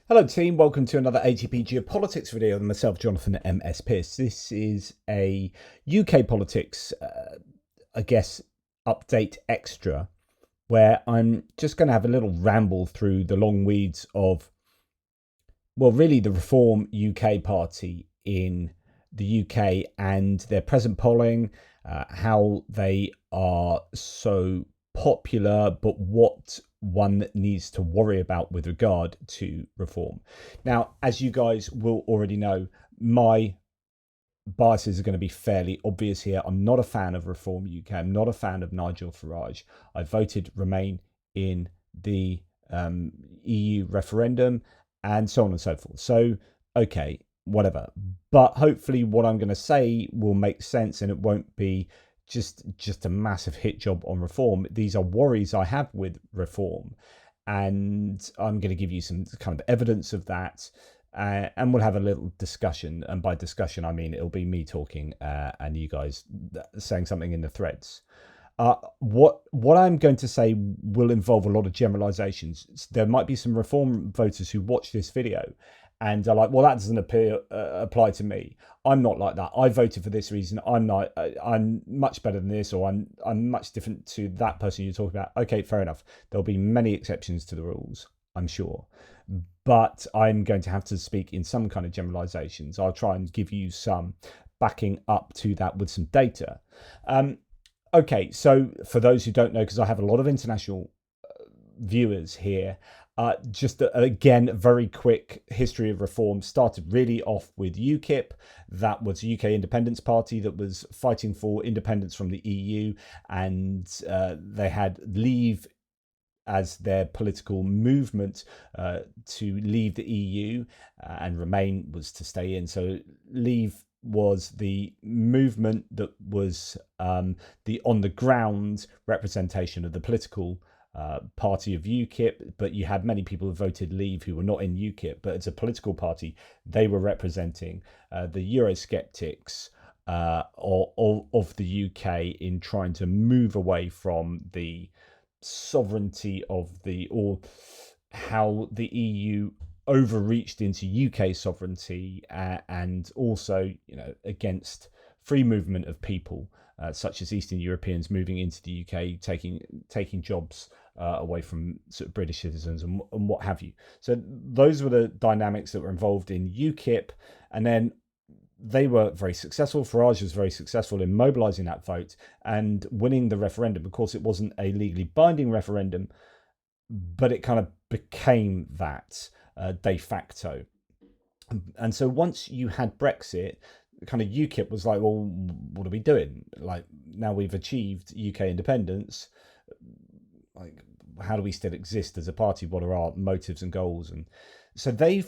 Hello team, welcome to another ATP Geopolitics video with myself, Jonathan M.S. Pearce. This is a UK politics, update extra, where I'm just going to have a little ramble through the long weeds of, really the Reform UK party in the UK and their present polling, how they are so popular, but what one needs to worry about with regard to reform. Now, as you guys will already know, my biases are going to be fairly obvious here. I'm not a fan of Reform UK. I'm not a fan of Nigel Farage. I voted Remain in the EU referendum and so on and so forth. So, okay, whatever. But hopefully what I'm going to say will make sense and it won't be just a massive hit job on reform. These are worries I have with reform, and I'm going to give you some kind of evidence of that, and we'll have a little discussion. And by discussion, I mean it'll be me talking and you guys saying something in the threads. What I'm going to say will involve a lot of generalizations. There might be some reform voters who watch this video and are like, well, that doesn't apply to me. I'm not like that. I voted for this reason. I'm much better than this, or I'm much different to that person you're talking about. Okay, fair enough. There'll be many exceptions to the rules, I'm sure. But I'm going to have to speak in some kind of generalizations. I'll try and give you some backing up to that with some data. Okay, so for those who don't know, because I have a lot of international viewers here, just again, very quick history of reform. Started really off with UKIP. That was a UK independence party that was fighting for independence from the EU, and they had Leave as their political movement to leave the EU, and Remain was to stay in. So Leave was the movement that was the on the ground representation of the political party of UKIP, but you had many people who voted Leave who were not in UKIP, but as a political party, they were representing the Eurosceptics of the UK in trying to move away from the sovereignty of or how the EU overreached into UK sovereignty, and also, against free movement of people, such as Eastern Europeans moving into the UK, taking jobs away from sort of British citizens and what have you. So those were the dynamics that were involved in UKIP, and then they were very successful. Farage was very successful in mobilising that vote and winning the referendum. Of course, it wasn't a legally binding referendum, but it kind of became that de facto. And so once you had Brexit, kind of UKIP was like, well, what are we doing? Like, now we've achieved UK independence, like, how do we still exist as a party? What are our motives and goals? And so they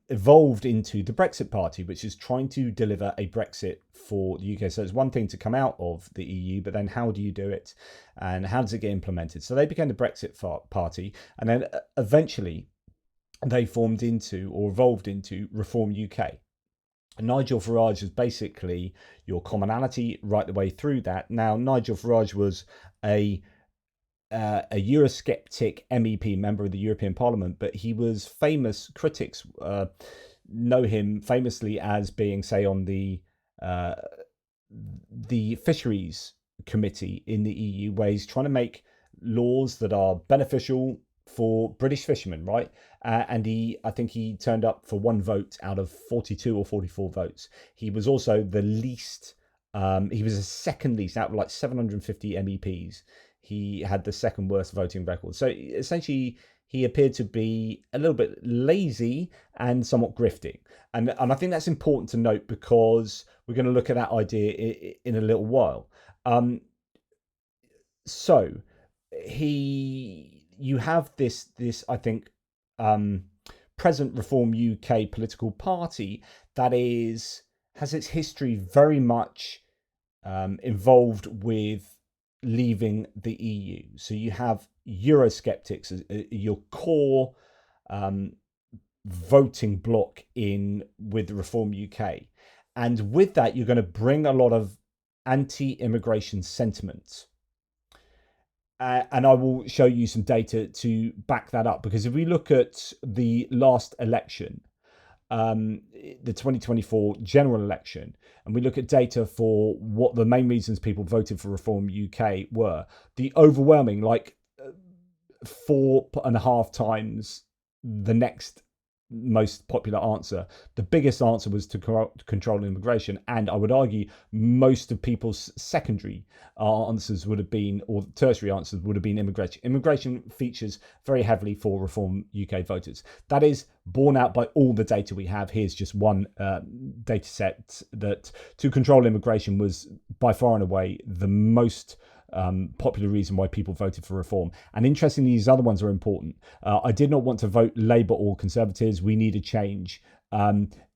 evolved into the Brexit Party, which is trying to deliver a Brexit for the UK. So it's one thing to come out of the EU, but then how do you do it, and how does it get implemented? So they became the Brexit Party, and then eventually they formed into, or evolved into, Reform UK. Nigel Farage was basically your commonality right the way through that. Now, Nigel Farage was a Eurosceptic MEP, member of the European Parliament, but he was famous. Critics know him famously as being, say, on the Fisheries Committee in the EU, where he's trying to make laws that are beneficial for British fishermen, right? And I think he turned up for one vote out of 42 or 44 votes. He was also the least. He was the second least out of like 750 MEPs. He had the second worst voting record. So essentially, he appeared to be a little bit lazy and somewhat grifting. And I think that's important to note, because we're going to look at that idea in a little while. So you have this I think, present Reform UK political party that has its history very much involved with leaving the EU. So you have Eurosceptics as your core voting bloc with Reform UK, and with that you're going to bring a lot of anti-immigration sentiment. And I will show you some data to back that up. Because if we look at the last election, the 2024 general election, and we look at data for what the main reasons people voted for Reform UK were, the overwhelming, like 4.5 times the next most popular answer. The biggest answer was to control immigration, and I would argue most of people's secondary answers would have been, or tertiary answers would have been immigration. Immigration features very heavily for Reform UK voters. That is borne out by all the data we have. Here's just one data set that to control immigration was by far and away the most popular reason why people voted for reform. And interestingly, these other ones are important. I did not want to vote Labour or Conservatives. We need a change,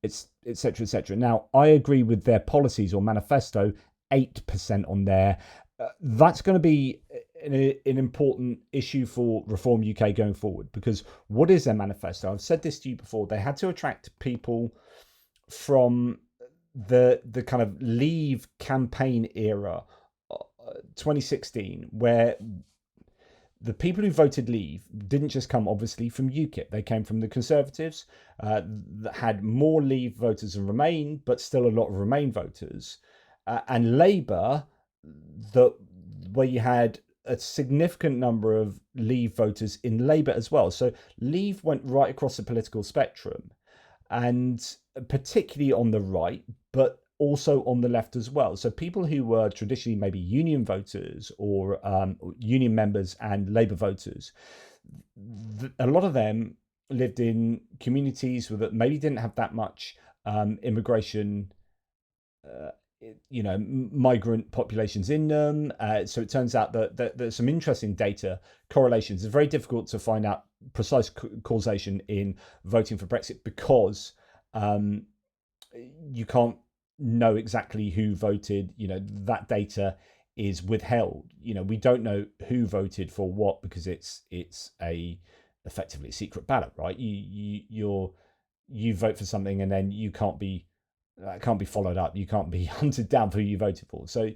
it's etc. etc. Now, I agree with their policies or manifesto, 8% on there. That's going to be an important issue for Reform UK going forward, because what is their manifesto? I've said this to you before. They had to attract people from the kind of Leave campaign era, 2016, where the people who voted Leave didn't just come obviously from UKIP. They came from the Conservatives that had more Leave voters than Remain, but still a lot of Remain voters, and Labour, where you had a significant number of Leave voters in Labour as well. So Leave went right across the political spectrum, and particularly on the right, but also on the left as well. So people who were traditionally maybe union voters or union members and Labour voters, a lot of them lived in communities that maybe didn't have that much immigration, migrant populations in them. So it turns out that there's some interesting data correlations. It's very difficult to find out precise causation in voting for Brexit, because you can't know exactly who voted. That data is withheld. We don't know who voted for what, because it's effectively a secret ballot, right? You vote for something, and then you can't be followed up. You can't be hunted down for who you voted for. So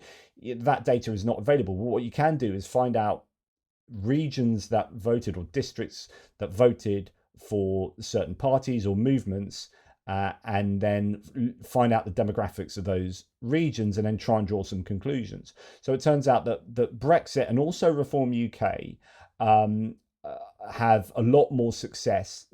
that data is not available. What you can do is find out regions that voted, or districts that voted for certain parties or movements, and then find out the demographics of those regions, and then try and draw some conclusions. So it turns out that Brexit and also Reform UK have a lot more success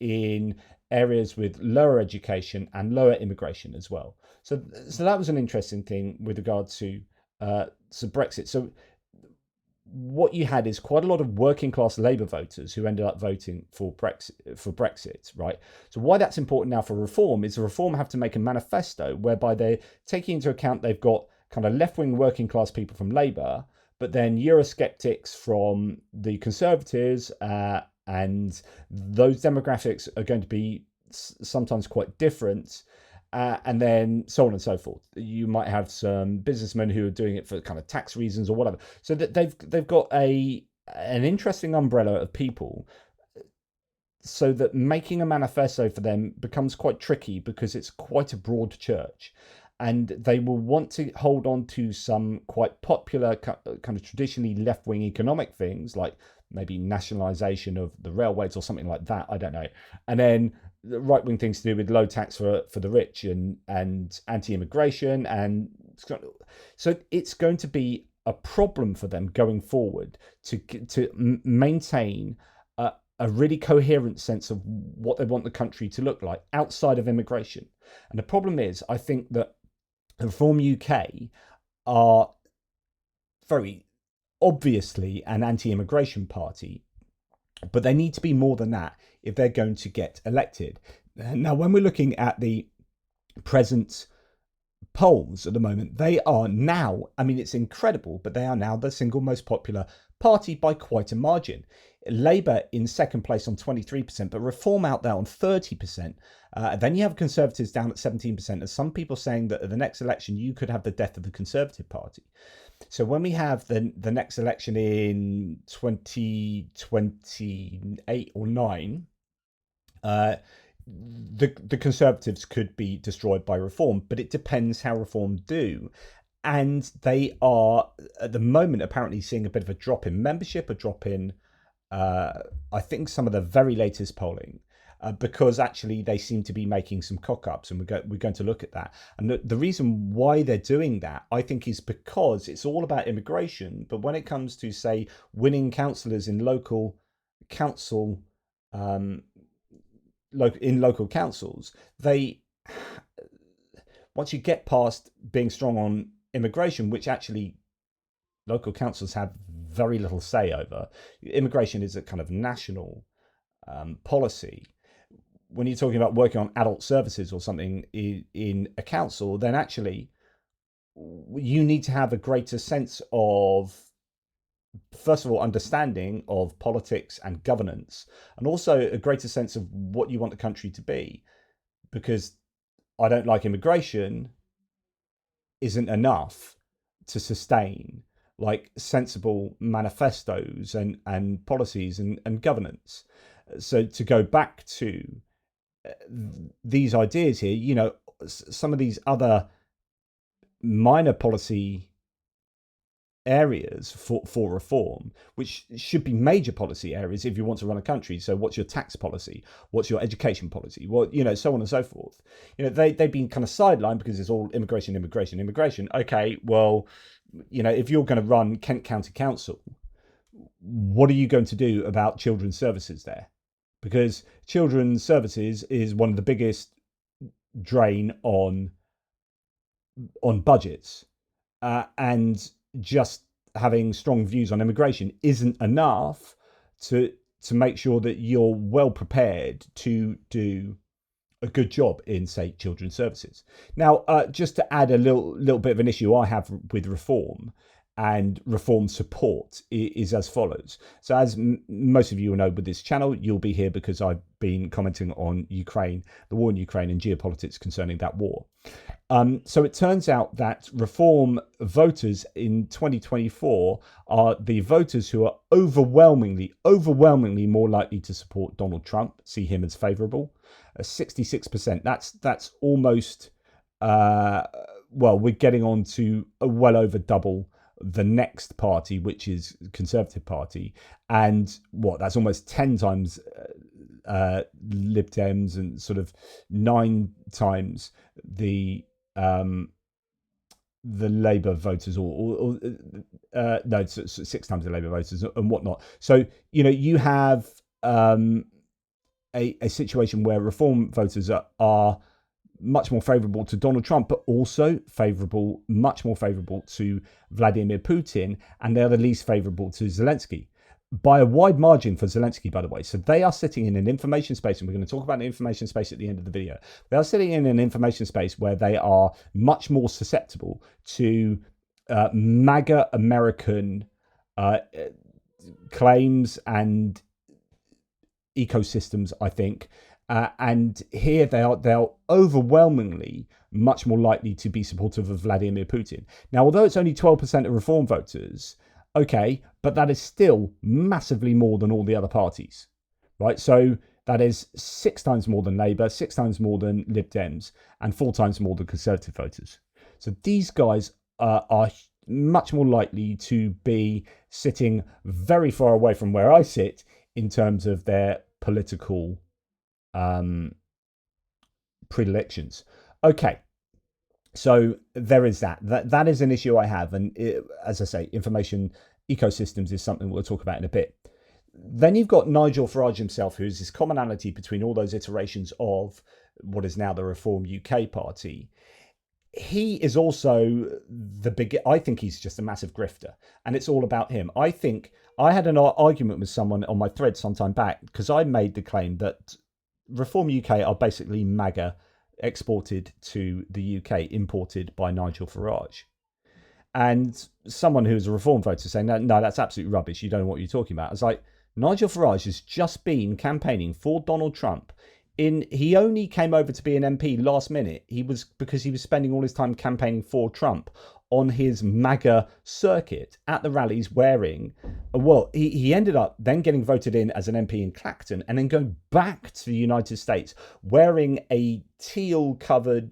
in areas with lower education and lower immigration as well. So that was an interesting thing with regard to Brexit. So what you had is quite a lot of working class Labour voters who ended up voting for Brexit, right? So why that's important now for Reform is the Reform have to make a manifesto whereby they're taking into account they've got kind of left-wing working class people from Labour, but then Eurosceptics from the Conservatives, and those demographics are going to be sometimes quite different. And then so on and so forth. You might have some businessmen who are doing it for kind of tax reasons or whatever. So that they've got an interesting umbrella of people, so that making a manifesto for them becomes quite tricky, because it's quite a broad church, and they will want to hold on to some quite popular kind of traditionally left-wing economic things, like maybe nationalisation of the railways or something like that. I don't know. And then the right-wing things to do with low tax for the rich and anti-immigration. And so it's going to be a problem for them going forward to maintain a really coherent sense of what they want the country to look like outside of immigration. And the problem is, I think that Reform UK are very obviously an anti-immigration party, but they need to be more than that if they're going to get elected. Now, when we're looking at the present polls at the moment, they are now, I mean, it's incredible, but they are now the single most popular party by quite a margin. Labour in second place on 23%, but Reform out there on 30%. Then you have Conservatives down at 17%, and some people saying that at the next election you could have the death of the Conservative Party. So when we have the next election in 2028 or 9, the Conservatives could be destroyed by Reform, but it depends how Reform do. and they are at the moment apparently seeing a bit of a drop in membership, a drop in I think some of the very latest polling, because actually they seem to be making some cock-ups, and we're going to look at that. And the reason why they're doing that, I think, is because it's all about immigration. But when it comes to, say, winning councillors in local council, in local councils, they, once you get past being strong on immigration, which actually local councils have very little say over. Immigration is a kind of national policy. When you're talking about working on adult services or something in a council, then actually you need to have a greater sense of, first of all, understanding of politics and governance, and also a greater sense of what you want the country to be. Because I don't like immigration isn't enough to sustain like sensible manifestos and policies and governance. So to go back to these ideas here, you know, some of these other minor policy areas for reform, which should be major policy areas if you want to run a country. So what's your tax policy? What's your education policy? What, you know, so on and so forth. You know, they've been kind of sidelined because it's all immigration. Okay, well, you know, if you're going to run Kent County Council, what are you going to do about children's services there? Because children's services is one of the biggest drain on budgets, and just having strong views on immigration isn't enough to make sure that you're well prepared to do a good job in, say, children's services. Now, just to add a little bit of an issue I have with reform and reform support is as follows. So as most of you will know with this channel, you'll be here because I've been commenting on Ukraine, the war in Ukraine, and geopolitics concerning that war. So it turns out that reform voters in 2024 are the voters who are overwhelmingly more likely to support Donald Trump, see him as favourable. 66%. That's almost, well, we're getting on to well over double the next party, which is Conservative Party, and that's almost 10 times Lib Dems, and sort of 9 times the Labour voters, or no, 6 times the Labour voters and whatnot. So, you know, you have a situation where reform voters are much more favourable to Donald Trump, but also much more favourable to Vladimir Putin, and they're the least favourable to Zelensky, by a wide margin for Zelensky, by the way. So they are sitting in an information space, and we're going to talk about the information space at the end of the video. They are sitting in an information space where they are much more susceptible to MAGA American claims and ecosystems, I think. And here they are overwhelmingly much more likely to be supportive of Vladimir Putin. Now, although it's only 12% of reform voters, okay, but that is still massively more than all the other parties, right? So that is 6 times more than Labour, 6 times more than Lib Dems, and 4 times more than Conservative voters. So these guys are much more likely to be sitting very far away from where I sit in terms of their political predilections. Okay, so there is that is an issue I have, and as I say, information ecosystems is something we'll talk about in a bit. Then you've got Nigel Farage himself, who's this commonality between all those iterations of what is now the Reform UK party. He is also I think he's just a massive grifter, and it's all about him. I think I had an argument with someone on my thread some time back because I made the claim that Reform UK are basically MAGA exported to the UK, imported by Nigel Farage. And someone who's a Reform voter saying, no, that's absolute rubbish. You don't know what you're talking about. I was like, Nigel Farage has just been campaigning for Donald Trump. He only came over to be an MP last minute. Because he was spending all his time campaigning for Trump on his MAGA circuit at the rallies wearing, well, he ended up then getting voted in as an MP in Clacton and then going back to the United States wearing a teal coloured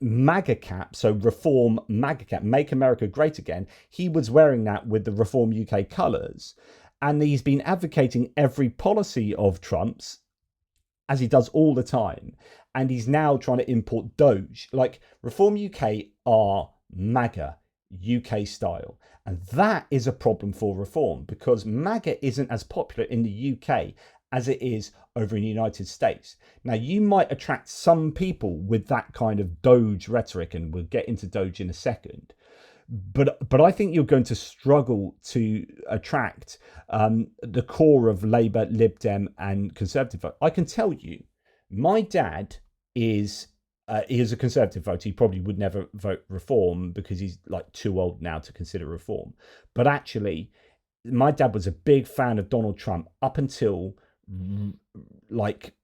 MAGA cap, so Reform MAGA cap, Make America Great Again. He was wearing that with the Reform UK colours, and he's been advocating every policy of Trump's, as he does all the time, and he's now trying to import DOGE. Like, Reform UK are MAGA UK style, and that is a problem for Reform, because MAGA isn't as popular in the UK as it is over in the United States. Now, you might attract some people with that kind of DOGE rhetoric, and we'll get into DOGE in a second. But I think you're going to struggle to attract the core of Labour, Lib Dem, and Conservative vote. I can tell you, my dad is he is a Conservative voter. He probably would never vote Reform because he's like too old now to consider Reform. But actually, my dad was a big fan of Donald Trump up until like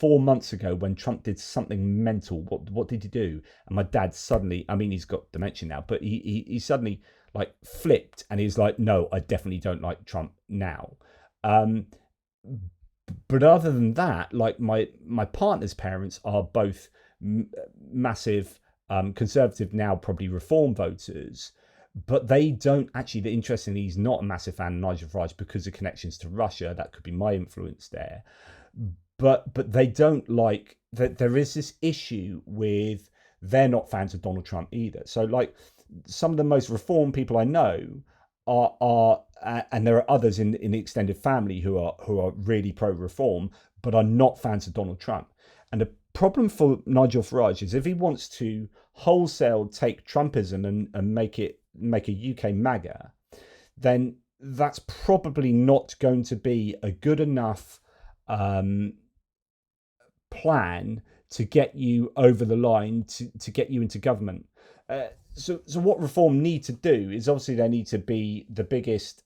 4 months ago, when Trump did something mental. What did he do? And my dad suddenly, I mean, he's got dementia now, but he suddenly like flipped, and he's like, no, I definitely don't like Trump now. But other than that, like my partner's parents are both massive Conservative, now probably Reform voters, but they don't actually. Interestingly, he's not a massive fan of Nigel Farage because of connections to Russia. That could be my influence there. But they don't like that. There is this issue with, they're not fans of Donald Trump either. So like, some of the most Reform people I know are and there are others in the extended family who are really pro-Reform, but are not fans of Donald Trump. And the problem for Nigel Farage is, if he wants to wholesale take Trumpism and make a UK MAGA, then that's probably not going to be a good enough plan to get you over the line, to get you into government. So what Reform need to do is, obviously they need to be the biggest.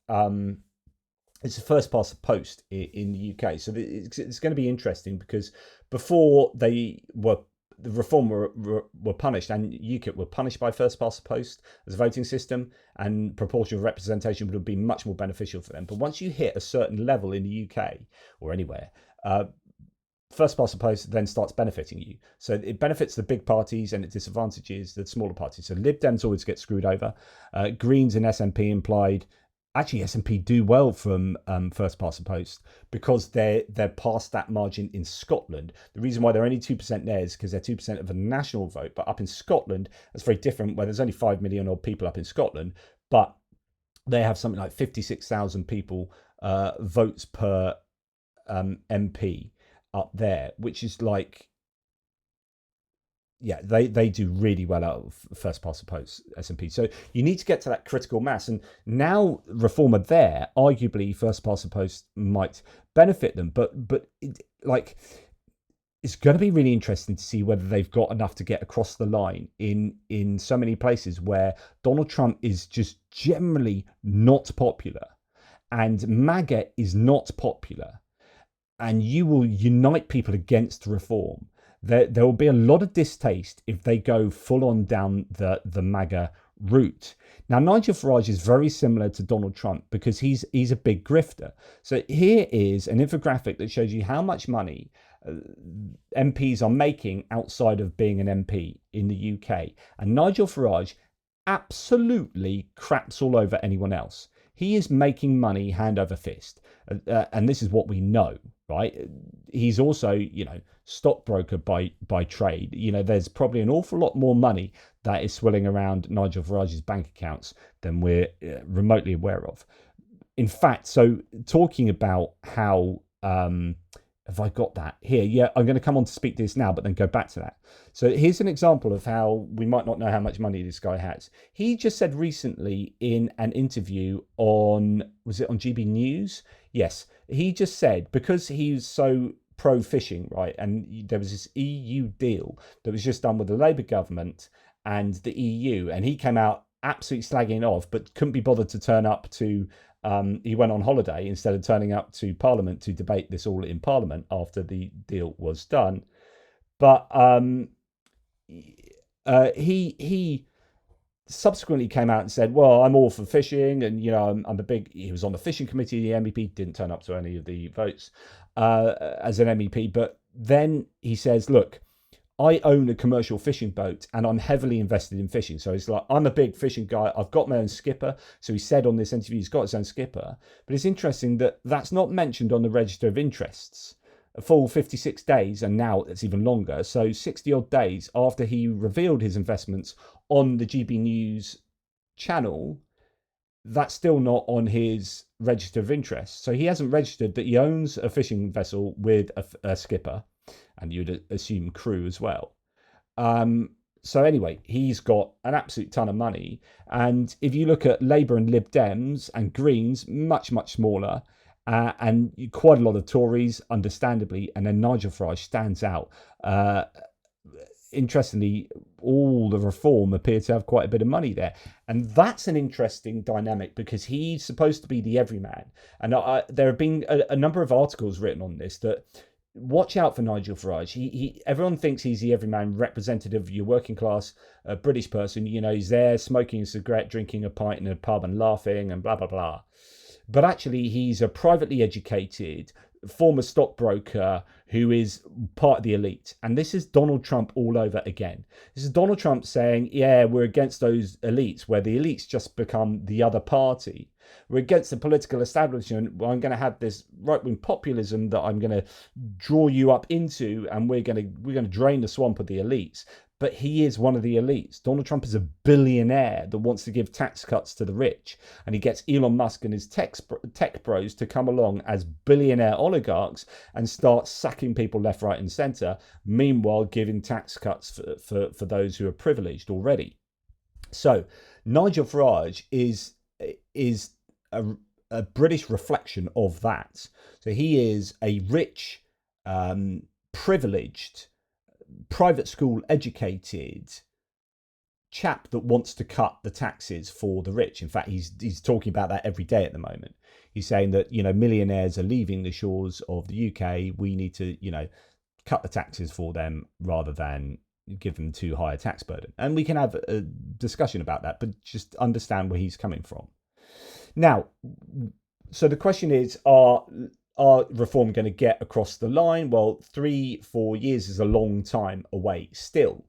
It's the first past the post in the UK. So it's going to be interesting, because before the Reform were punished, and UKIP were punished by first past the post as a voting system, and proportional representation would have been much more beneficial for them. But once you hit a certain level in the UK or anywhere, first past the post then starts benefiting you. So it benefits the big parties and it disadvantages the smaller parties. So Lib Dems always get screwed over. Greens and SNP implied. Actually, SNP do well from first past the post, because they're past that margin in Scotland. The reason why they're only 2% there is because they're 2% of a national vote. But up in Scotland, that's very different, where there's only 5 million odd people up in Scotland, but they have something like 56,000 people votes per MP up there, which is like, yeah, they do really well out of first past the post, SNP. So you need to get to that critical mass, and now Reform are there. Arguably, first past the post might benefit them, but it's going to be really interesting to see whether they've got enough to get across the line in so many places where Donald Trump is just generally not popular, and MAGA is not popular. And you will unite people against Reform. There will be a lot of distaste if they go full on down the MAGA route. Now, Nigel Farage is very similar to Donald Trump because he's a big grifter. So here is an infographic that shows you how much money MPs are making outside of being an MP in the UK. And Nigel Farage absolutely craps all over anyone else. He is making money hand over fist. And this is what we know, right? He's also, stockbroker by trade. There's probably an awful lot more money that is swirling around Nigel Farage's bank accounts than we're remotely aware of. In fact, so talking about how, have I got that here? Yeah, I'm going to come on to speak to this now, but then go back to that. So here's an example of how we might not know how much money this guy has. He just said recently in an interview was it on GB News? Yes. He just said, because he's so pro fishing, right? And there was this EU deal that was just done with the Labour government and the EU. And he came out absolutely slagging off, but couldn't be bothered to turn up to, he went on holiday instead of turning up to Parliament to debate this all in Parliament after the deal was done. But he subsequently came out and said, well, I'm all for fishing, and he was on the fishing committee, the MEP, didn't turn up to any of the votes as an MEP, but then he says, look, I own a commercial fishing boat and I'm heavily invested in fishing. So it's like, I'm a big fishing guy. I've got my own skipper. So he said on this interview, he's got his own skipper. But it's interesting that that's not mentioned on the register of interests. A full 56 days, and now it's even longer. So 60 odd days after he revealed his investments on the GB News channel, that's still not on his register of interest. So he hasn't registered that he owns a fishing vessel with a skipper, and you'd assume crew as well. So anyway, he's got an absolute ton of money. And if you look at Labour and Lib Dems and Greens, much, much smaller, and quite a lot of Tories, understandably, and then Nigel Farage stands out. Interestingly, all the Reform appear to have quite a bit of money there. And that's an interesting dynamic because he's supposed to be the everyman. And there have been a number of articles written on this that watch out for Nigel Farage. Everyone thinks he's the everyman representative of your working class British person. You know, he's there smoking a cigarette, drinking a pint in a pub and laughing and blah, blah, blah. But actually, he's a privately educated former stockbroker who is part of the elite. And this is Donald Trump all over again. This is Donald Trump saying, yeah, we're against those elites, where the elites just become the other party. We're against the political establishment. I'm going to have this right-wing populism that I'm going to draw you up into, and we're going to drain the swamp of the elites. But he is one of the elites. Donald Trump is a billionaire that wants to give tax cuts to the rich. And he gets Elon Musk and his tech bros to come along as billionaire oligarchs and start sacking people left, right and centre. Meanwhile, giving tax cuts for those who are privileged already. So Nigel Farage is a British reflection of that. So he is a rich, privileged, private school educated chap that wants to cut the taxes for the rich. In fact, he's talking about that every day at the moment. He's saying that, you know, millionaires are leaving the shores of the UK. We need to, you know, cut the taxes for them rather than give them too high a tax burden. And we can have a discussion about that, but just understand where he's coming from. Now, so the question is, are Reform going to get across the line? Well, 3-4 years is a long time away still,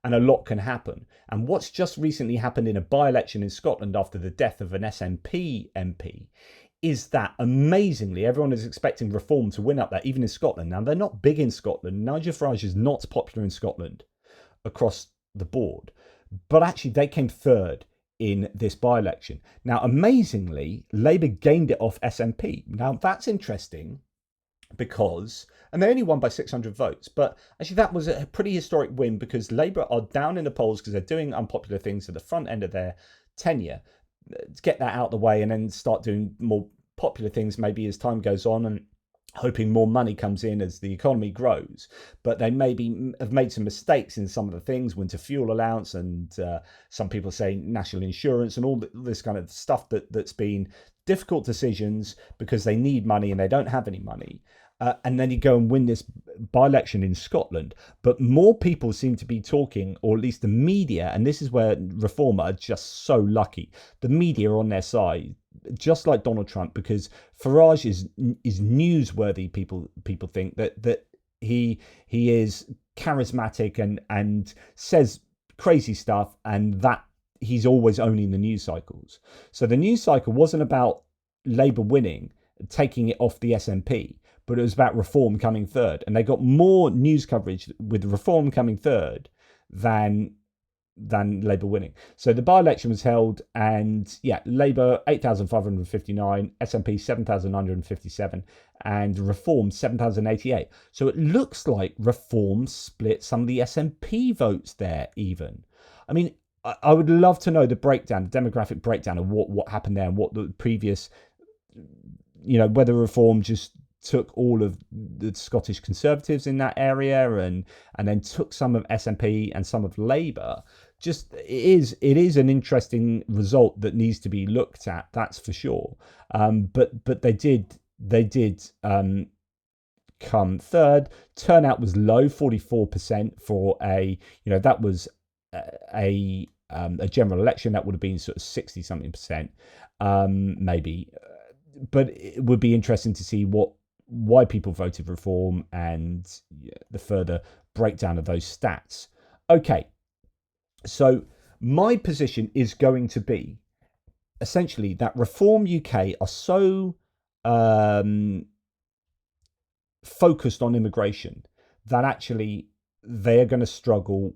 and a lot can happen. And what's just recently happened in a by-election in Scotland after the death of an SNP MP is that, amazingly, everyone is expecting Reform to win up that, even in Scotland. Now, they're not big in Scotland. Nigel Farage is not popular in Scotland across the board, but actually they came third in this by-election. Now, amazingly, Labour gained it off SNP. Now, that's interesting because, and they only won by 600 votes, but actually that was a pretty historic win because Labour are down in the polls because they're doing unpopular things at the front end of their tenure. To get that out of the way and then start doing more popular things maybe as time goes on, and hoping more money comes in as the economy grows. But they maybe have made some mistakes in some of the things, winter fuel allowance, and some people say national insurance and all this kind of stuff that's been difficult decisions because they need money and they don't have any money. And then you go and win this by-election in Scotland. But more people seem to be talking, or at least the media, and this is where Reform are just so lucky. The media are on their side, just like Donald Trump, because Farage is newsworthy. People think that he is charismatic and says crazy stuff, and that he's always owning the news cycles. So the news cycle wasn't about Labour winning, taking it off the SNP, but it was about Reform coming third. And they got more news coverage with Reform coming third than Labour winning. So the by-election was held, and Labour 8,559, SNP 7,957, and Reform 7,088. So it looks like Reform split some of the SNP votes there even. I mean, I would love to know the breakdown, the demographic breakdown of what happened there and what the previous, whether Reform just took all of the Scottish Conservatives in that area and then took some of SNP and some of Labour. Just it is an interesting result that needs to be looked at, that's for sure. But they did come third. Turnout was low, 44% for that was a general election. That would have been sort of 60 something percent, maybe. But it would be interesting to see what why people voted reform and the further breakdown of those stats. Okay, so my position is going to be essentially that Reform UK are so focused on immigration that actually they're going to struggle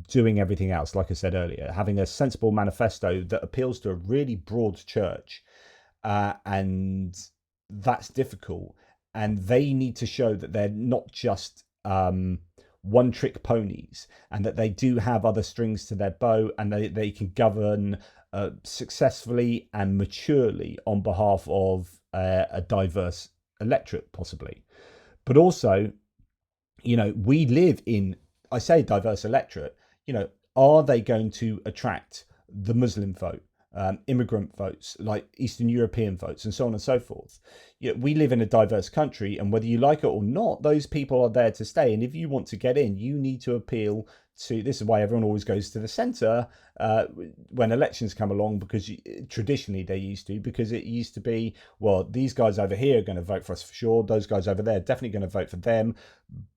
doing everything else. Like I said earlier, having a sensible manifesto that appeals to a really broad church, and that's difficult. And they need to show that they're not just one trick ponies, and that they do have other strings to their bow, and they can govern successfully and maturely on behalf of a diverse electorate, possibly. But also, we live in, I say diverse electorate, are they going to attract the Muslim vote, immigrant votes, like Eastern European votes, and so on and so forth? We live in a diverse country, and whether you like it or not, those people are there to stay. And if you want to get in, you need to appeal to, this is why everyone always goes to the centre when elections come along, because traditionally they used to, because it used to be, well, these guys over here are going to vote for us for sure, those guys over there are definitely going to vote for them,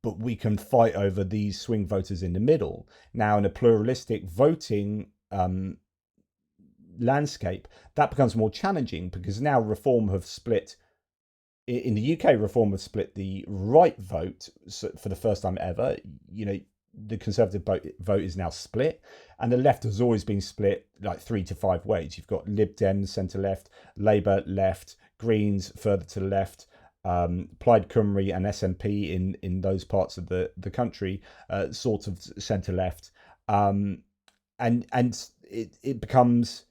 but we can fight over these swing voters in the middle. Now, in a pluralistic voting landscape, that becomes more challenging, because now Reform have split. In the UK, Reform have split the right vote for the first time ever. The Conservative vote is now split, and the left has always been split like 3 to 5 ways. You've got Lib Dems, centre left, Labour left, Greens further to the left, Plaid Cymru and SNP in those parts of the country, sort of centre left, and it becomes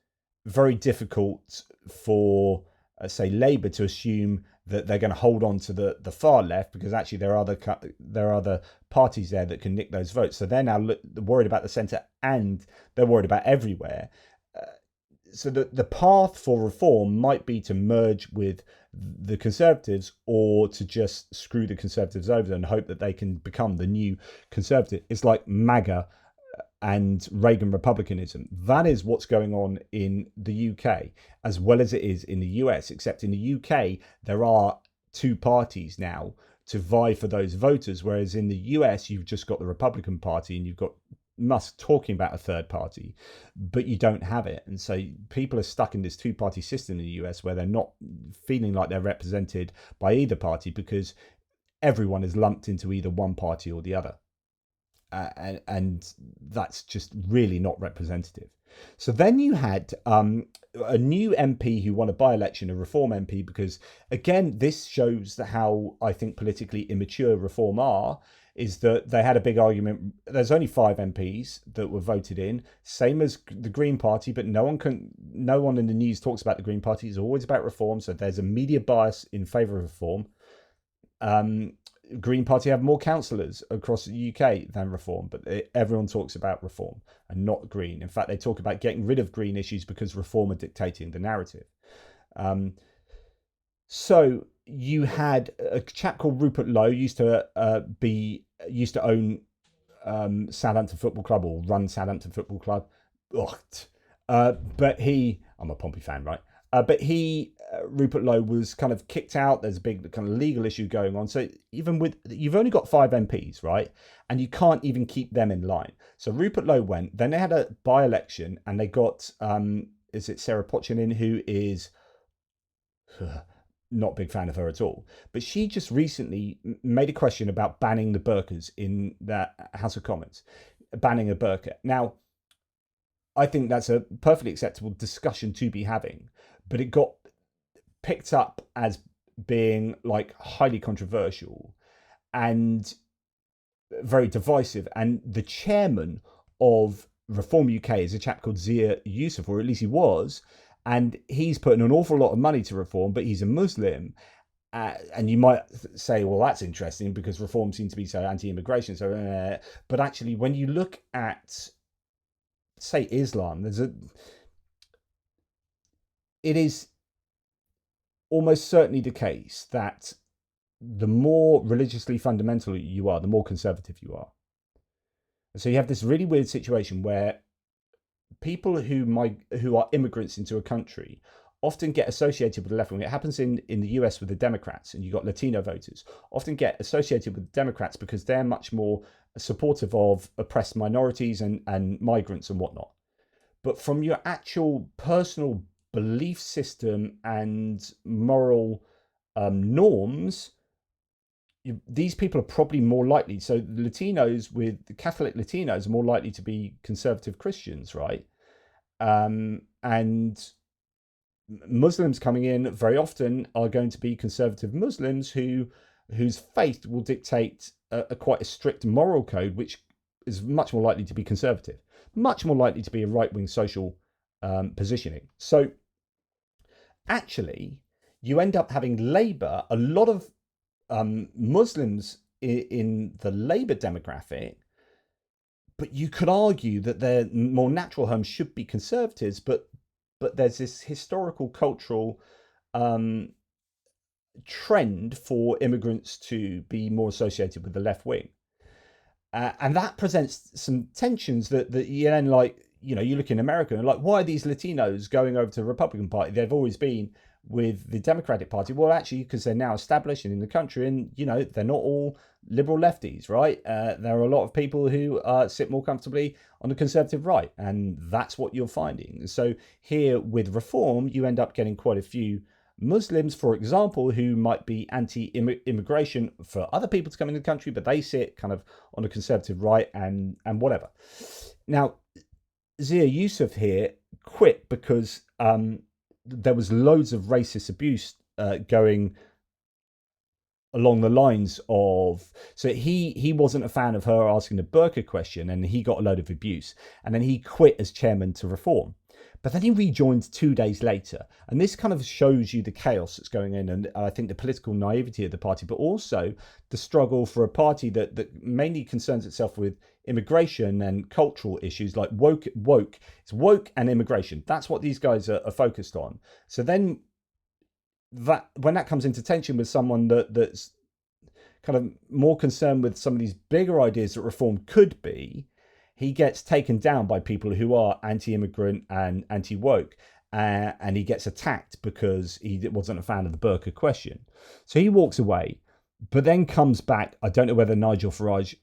very difficult for say Labour to assume that they're going to hold on to the far left, because actually there are other parties there that can nick those votes. So they're now worried about the centre, and they're worried about everywhere. So the path for Reform might be to merge with the Conservatives, or to just screw the Conservatives over and hope that they can become the new Conservative. It's like MAGA and Reagan republicanism. That is what's going on in the UK, as well as it is in the US, except in the UK, there are two parties now to vie for those voters, whereas in the US, you've just got the Republican Party, and you've got Musk talking about a third party, but you don't have it. And so people are stuck in this two-party system in the US, where they're not feeling like they're represented by either party, because everyone is lumped into either one party or the other. And that's just really not representative. So then you had a new MP who won a by-election, a Reform MP, because, again, this shows how I think politically immature Reform are, is that they had a big argument. There's only 5 MPs that were voted in, same as the Green Party, but no one in the news talks about the Green Party. It's always about Reform, so there's a media bias in favour of Reform. Green Party have more councillors across the UK than Reform, but everyone talks about Reform and not Green. In fact, they talk about getting rid of Green issues because Reform are dictating the narrative. So you had a chap called Rupert Lowe, used to own Southampton Football Club, or run Southampton Football Club. But I'm a Pompey fan, right? But Rupert Lowe was kind of kicked out. There's a big kind of legal issue going on. So even with, you've only got 5 MPs, right? And you can't even keep them in line. So Rupert Lowe went. Then they had a by-election, and they got, is it Sarah Potchinin, who is not a big fan of her at all. But she just recently made a question about banning the burqas in the House of Commons, banning a burqa. Now, I think that's a perfectly acceptable discussion to be having, but it got picked up as being like highly controversial and very divisive. And the chairman of Reform UK is a chap called Zia Yusuf, or at least he was, and he's putting an awful lot of money to Reform, but he's a Muslim. And you might say, well, that's interesting because Reform seems to be so anti-immigration. But actually, when you look at, say, Islam, it is almost certainly the case that the more religiously fundamental you are, the more conservative you are. And so you have this really weird situation where people who are immigrants into a country often get associated with the left wing. It happens in the US with the Democrats, and you've got Latino voters often get associated with the Democrats because they're much more supportive of oppressed minorities and migrants and whatnot. But from your actual personal belief system and moral norms, these people are probably more likely. So the Latinos, with the Catholic Latinos, are more likely to be conservative Christians, right? And Muslims coming in very often are going to be conservative Muslims whose faith will dictate quite a strict moral code, which is much more likely to be conservative, much more likely to be a right-wing social positioning. So actually, you end up having Labour, a lot of Muslims in the Labour demographic, but you could argue that their more natural home should be Conservatives, but there's this historical cultural trend for immigrants to be more associated with the left wing, and that presents some tensions that then, like, you look in America and like, why are these Latinos going over to the Republican Party? They've always been with the Democratic Party. Well, actually, because they're now established and in the country, and they're not all liberal lefties, right? There are a lot of people who sit more comfortably on the conservative right, and that's what you're finding. So here with Reform, you end up getting quite a few Muslims, for example, who might be anti-immigration for other people to come in the country, but they sit kind of on the conservative right and whatever. Now, Zia Yusuf here quit because there was loads of racist abuse going along the lines of, so he wasn't a fan of her asking the burqa question, and he got a load of abuse, and then he quit as chairman to Reform. But then he rejoined 2 days later, and this kind of shows you the chaos that's going in, and I think the political naivety of the party, but also the struggle for a party that mainly concerns itself with immigration and cultural issues like woke. It's woke and immigration. That's what these guys are focused on. So then when that comes into tension with someone that's kind of more concerned with some of these bigger ideas that Reform could be, he gets taken down by people who are anti-immigrant and anti-woke, and he gets attacked because he wasn't a fan of the burqa question. So he walks away, but then comes back. I don't know whether Nigel Farage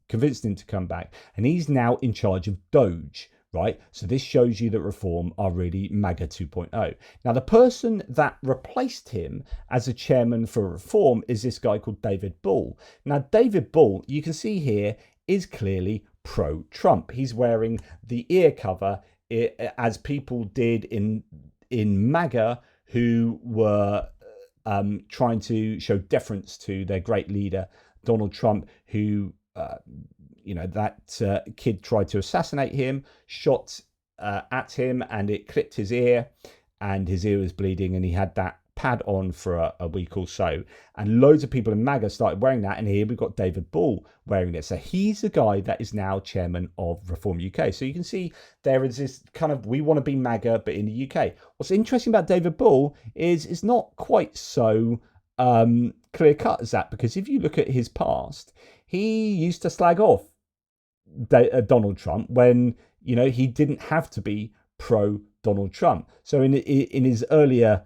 convinced him to come back, and he's now in charge of DOGE, right? So this shows you that Reform are really MAGA 2.0. Now, the person that replaced him as a chairman for Reform is this guy called David Bull. Now, David Bull, you can see here, is clearly pro-Trump. He's wearing the ear cover, as people did in MAGA, who were trying to show deference to their great leader, Donald Trump, who, that kid tried to assassinate him, shot at him, and it clipped his ear, and his ear was bleeding, and he had that pad on for a week or so, and loads of people in MAGA started wearing that, and here we've got David Bull wearing it. So he's the guy that is now chairman of Reform UK. So you can see there is this kind of, we want to be MAGA, but in the UK. What's interesting about David Bull is it's not quite so clear cut as that, because if you look at his past, he used to slag off Donald Trump when he didn't have to be pro Donald Trump. So in his earlier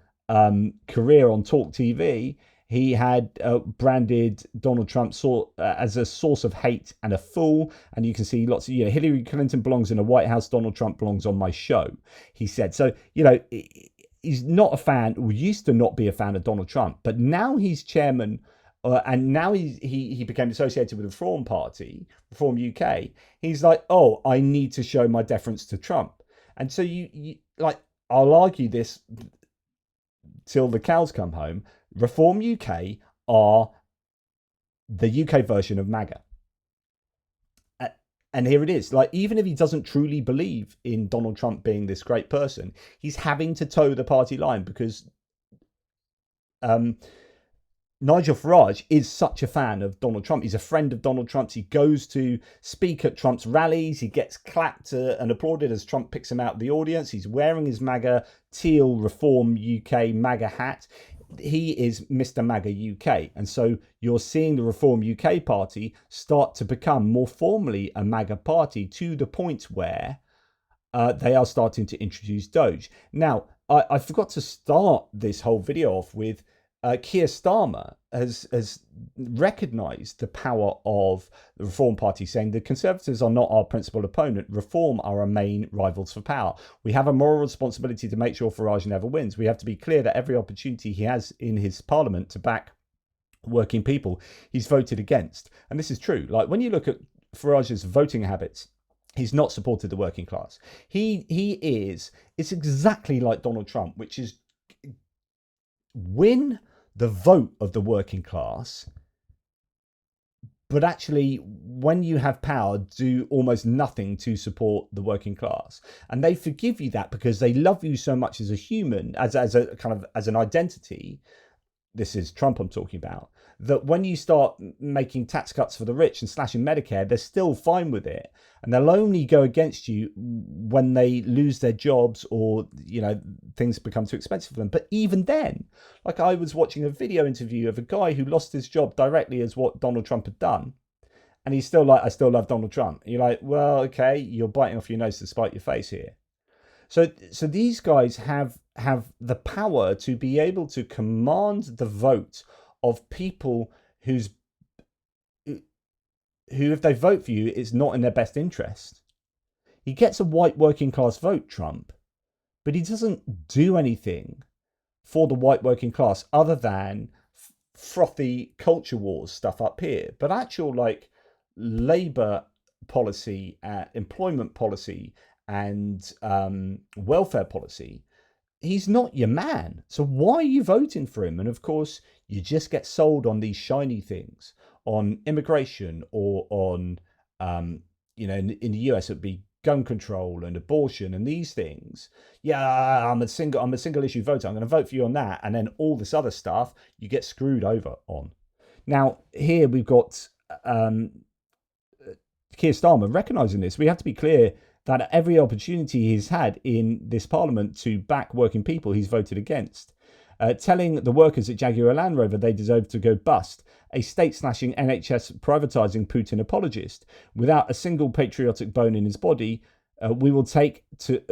career on Talk TV, he had branded Donald Trump as a source of hate and a fool. And you can see lots of, Hillary Clinton belongs in the White House, Donald Trump belongs on my show, he said. So, he's not a fan, or used to not be a fan of Donald Trump, but now he's chairman, and now he became associated with the Reform Party, Reform UK. He's like, oh, I need to show my deference to Trump. And so I'll argue this till the cows come home. Reform UK are the UK version of MAGA. And here it is. Even if he doesn't truly believe in Donald Trump being this great person, he's having to toe the party line because Nigel Farage is such a fan of Donald Trump. He's a friend of Donald Trump's. He goes to speak at Trump's rallies. He gets clapped and applauded as Trump picks him out of the audience. He's wearing his MAGA teal Reform UK MAGA hat. He is Mr. MAGA UK. And so you're seeing the Reform UK party start to become more formally a MAGA party, to the point where they are starting to introduce DOGE. Now, I forgot to start this whole video off with Keir Starmer has recognised the power of the Reform Party, saying the Conservatives are not our principal opponent. Reform are our main rivals for power. We have a moral responsibility to make sure Farage never wins. We have to be clear that every opportunity he has in his parliament to back working people, he's voted against. And this is true. Like when you look at Farage's voting habits, he's not supported the working class. It's exactly like Donald Trump, which is win the vote of the working class, but actually, when you have power, do almost nothing to support the working class. And they forgive you that because they love you so much as a human, as a kind of as an identity. This is Trump I'm talking about, that when you start making tax cuts for the rich and slashing Medicare, they're still fine with it. And they'll only go against you when they lose their jobs or, things become too expensive for them. But even then, like I was watching a video interview of a guy who lost his job directly as what Donald Trump had done. And he's still like, I still love Donald Trump. And you're like, well, okay, you're biting off your nose to spite your face here. So these guys have the power to be able to command the vote of people who, if they vote for you, it's not in their best interest. He gets a white working class vote, Trump, but he doesn't do anything for the white working class other than frothy culture wars stuff up here. But actual like labour policy, employment policy, and welfare policy, he's not your man. So why are you voting for him? And of course, you just get sold on these shiny things, on immigration or on, in the US, it'd be gun control and abortion and these things. Yeah, I'm a single issue voter. I'm going to vote for you on that. And then all this other stuff you get screwed over on. Now, here we've got Keir Starmer recognising this. We have to be clear that at every opportunity he's had in this parliament to back working people, he's voted against. Telling the workers at Jaguar Land Rover they deserve to go bust. A state-slashing NHS privatising Putin apologist. Without a single patriotic bone in his body, we will take to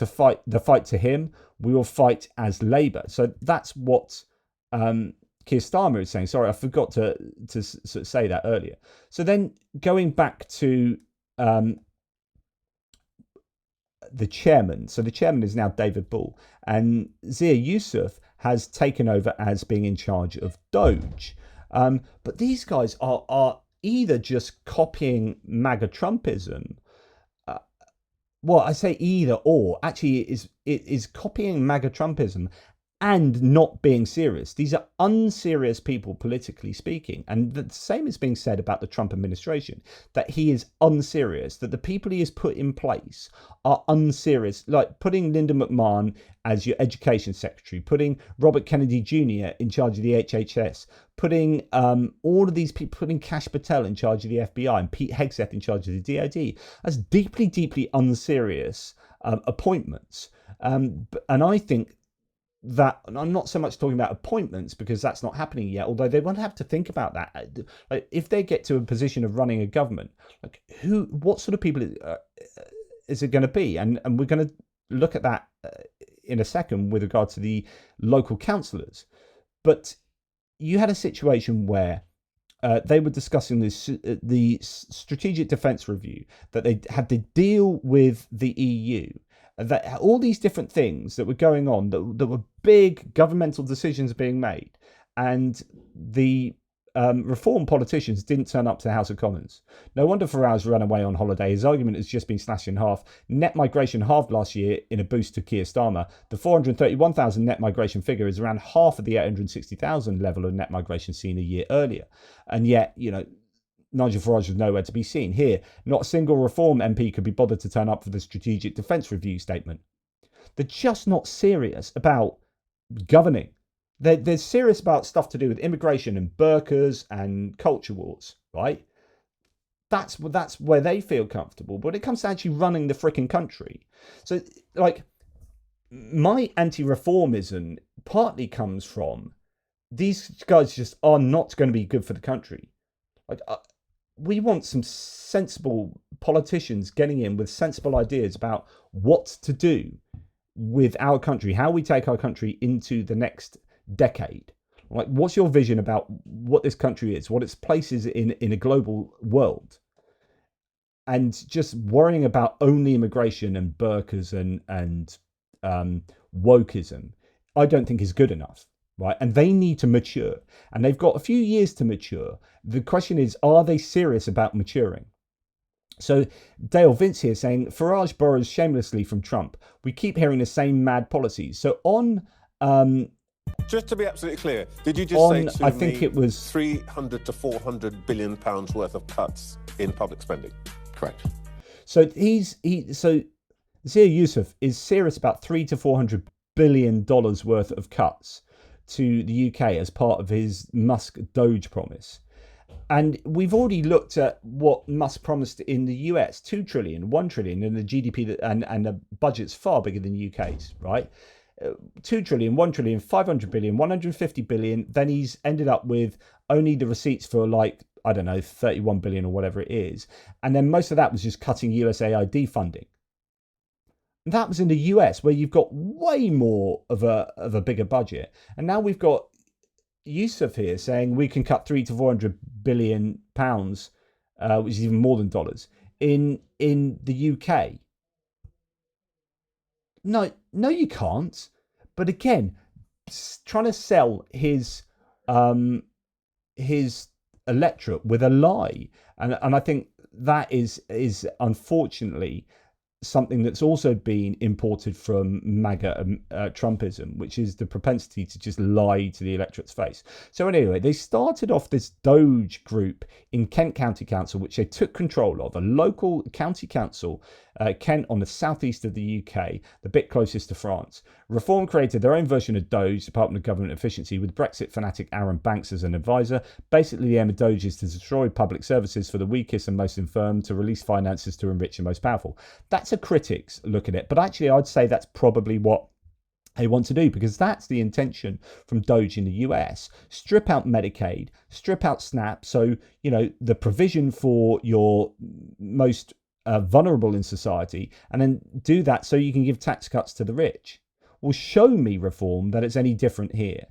fight the fight to him. We will fight as Labour. So that's what Keir Starmer is saying. Sorry, I forgot to sort of say that earlier. So then going back to the chairman. So the chairman is now David Bull, and Zia Yusuf has taken over as being in charge of DOGE. But these guys are either just copying MAGA Trumpism. Well, I say either or. Actually, it is copying MAGA Trumpism and not being serious. These are unserious people, politically speaking. And the same is being said about the Trump administration, that he is unserious, that the people he has put in place are unserious, like putting Linda McMahon as your education secretary, putting Robert Kennedy Jr. in charge of the HHS, putting all of these people, putting Kash Patel in charge of the FBI and Pete Hegseth in charge of the DOD, as deeply, deeply unserious appointments. And I think that, and I'm not so much talking about appointments because that's not happening yet, although they won't have to think about that. Like, if they get to a position of running a government, like what sort of people is it going to be? And we're going to look at that in a second with regard to the local councillors. But you had a situation where they were discussing the strategic defence review, that they had to deal with the EU, that all these different things that were going on, that were big governmental decisions being made, and the reform politicians didn't turn up to the House of Commons. No wonder Farage ran away on holiday. His argument has just been slashed in half. Net migration halved last year in a boost to Keir Starmer. The 431,000 net migration figure is around half of the 860,000 level of net migration seen a year earlier. And yet, Nigel Farage was nowhere to be seen. Here, not a single Reform MP could be bothered to turn up for the Strategic Defence Review statement. They're just not serious about governing. They're serious about stuff to do with immigration and burqas and culture wars, right? That's where they feel comfortable. But when it comes to actually running the frickin' country, so like my anti-reformism partly comes from these guys just are not going to be good for the country. Like we want some sensible politicians getting in with sensible ideas about what to do with our country, how we take our country into the next decade. Like, what's your vision about what this country is, what its place is in a global world? And just worrying about only immigration and burqas and wokeism, I don't think is good enough, right? And they need to mature, and they've got a few years to mature. The question is, are they serious about maturing? So Dale Vince here saying, Farage borrows shamelessly from Trump. We keep hearing the same mad policies. So on... just to be absolutely clear, did you just say to I think it was 300 to 400 billion pounds worth of cuts in public spending? Correct. So so Zia Yusuf is serious about $300 to $400 billion worth of cuts to the UK as part of his Musk DOGE promise. And we've already looked at what Musk promised in the US, 2 trillion, 1 trillion, and the GDP and the budget's far bigger than the UK's, right? 2 trillion, 1 trillion, 500 billion, 150 billion. Then he's ended up with only the receipts for, like, I don't know, 31 billion or whatever it is. And then most of that was just cutting USAID funding. That was in the US, where you've got way more of a bigger budget. And now we've got Yusuf here saying we can cut 300 to 400 billion pounds, which is even more than dollars, in the UK. No, you can't. But again, trying to sell his electorate with a lie, and I think that is unfortunately something that's also been imported from Maga Trumpism, which is the propensity to just lie to the electorate's face. So anyway, they started off this DOGE group in Kent County Council, which they took control of, a local county council, Kent on the southeast of the UK, the bit closest to France. Reform created their own version of DOGE, Department of Government Efficiency, with Brexit fanatic Aaron Banks as an advisor. Basically, the aim of DOGE is to destroy public services for the weakest and most infirm, to release finances to enrich the most powerful. That's a critic's look at it, but actually I'd say that's probably what they want to do, because that's the intention from DOGE in the US. Strip out Medicaid, strip out SNAP, so, you know, the provision for your most vulnerable in society, and then do that so you can give tax cuts to the rich. Well, show me reform that it's any different here.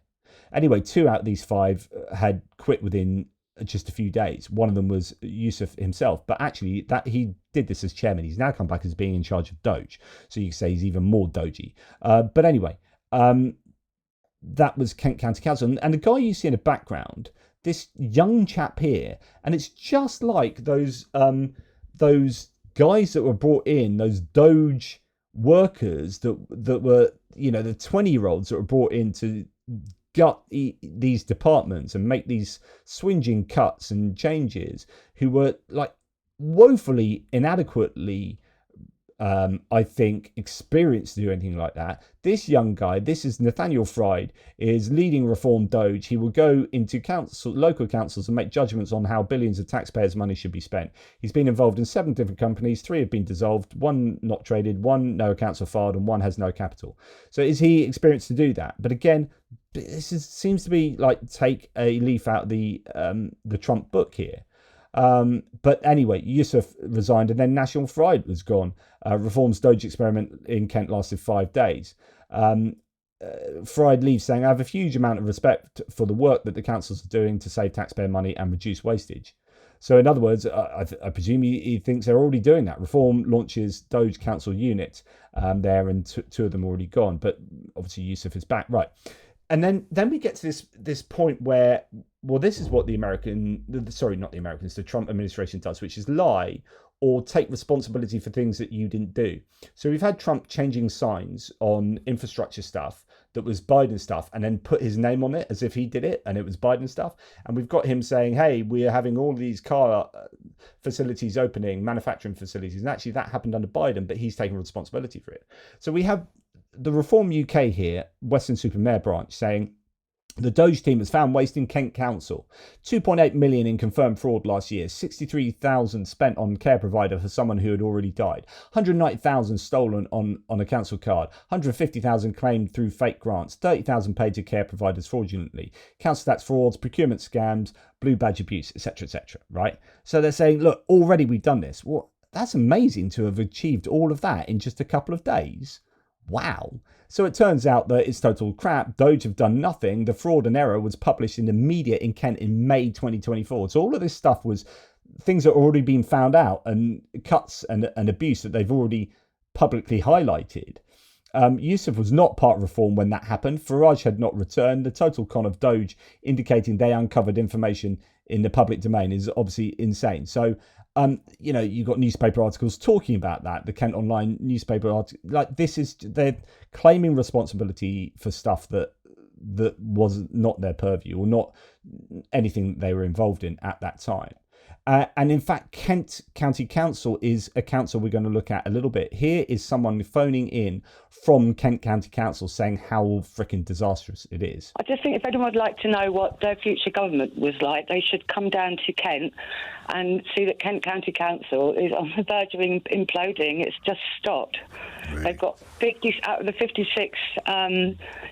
Anyway, 2 out of these 5 had quit within just a few days. One of them was Yusuf himself, but actually that he did this as chairman. He's now come back as being in charge of DOGE, so you can say he's even more dodgy. But anyway, that was Kent County Council, and the guy you see in the background, this young chap here, and it's just like those guys that were brought in, those DOGE workers that were, you know, the 20-year-olds that were brought in to gut these departments and make these swinging cuts and changes, who were like woefully inadequately I think experienced to do anything like that. This young guy, this is Nathaniel Fried, is leading Reform DOGE. He will go into local councils and make judgments on how billions of taxpayers' money should be spent. He's been involved in 7 different companies, 3 have been dissolved, 1 not traded, 1 no accounts are filed, and 1 has no capital. So is he experienced to do that? But again, seems to be like take a leaf out of the Trump book here. But anyway, Yusuf resigned, and then National Fried was gone. Reform's DOGE experiment in Kent lasted 5 days. Fried leaves saying, I have a huge amount of respect for the work that the councils are doing to save taxpayer money and reduce wastage. So in other words, I presume he thinks they're already doing that. Reform launches DOGE council unit there, and 2 of them already gone. But obviously Yusuf is back. Right. And then we get to this point where, well, this is what the Trump administration does, which is lie or take responsibility for things that you didn't do. So we've had Trump changing signs on infrastructure stuff that was Biden stuff, and then put his name on it as if he did it and it was Biden stuff. And we've got him saying, hey, we are having all these car facilities opening, manufacturing facilities. And actually that happened under Biden, but he's taking responsibility for it. So we have the Reform UK here, Weston-super-Mare branch, saying the DOGE team has found waste in Kent Council. 2.8 million in confirmed fraud last year. 63,000 spent on care provider for someone who had already died. 190,000 stolen on a council card. 150,000 claimed through fake grants. 30,000 paid to care providers fraudulently. Council tax frauds, procurement scams, blue badge abuse, etc., etc. Right? So they're saying, look, already we've done this. Well, that's amazing to have achieved all of that in just a couple of days. Wow. So it turns out that it's total crap. DOGE have done nothing. The fraud and error was published in the media in Kent in May 2024. So all of this stuff was things that are already been found out, and cuts and abuse that they've already publicly highlighted. Yusuf was not part of reform when that happened. Farage had not returned. The total con of DOGE indicating they uncovered information in the public domain is obviously insane. So, you've got newspaper articles talking about that. The Kent Online newspaper article, they're claiming responsibility for stuff that was not their purview or not anything they were involved in at that time. And in fact, Kent County Council is a council we're going to look at a little bit. Here is someone phoning in from Kent County Council saying how freaking disastrous it is. I just think if anyone would like to know what their future government was like, they should come down to Kent and see that Kent County Council is on the verge of imploding. It's just stopped. Really? They've got 50 out of the 56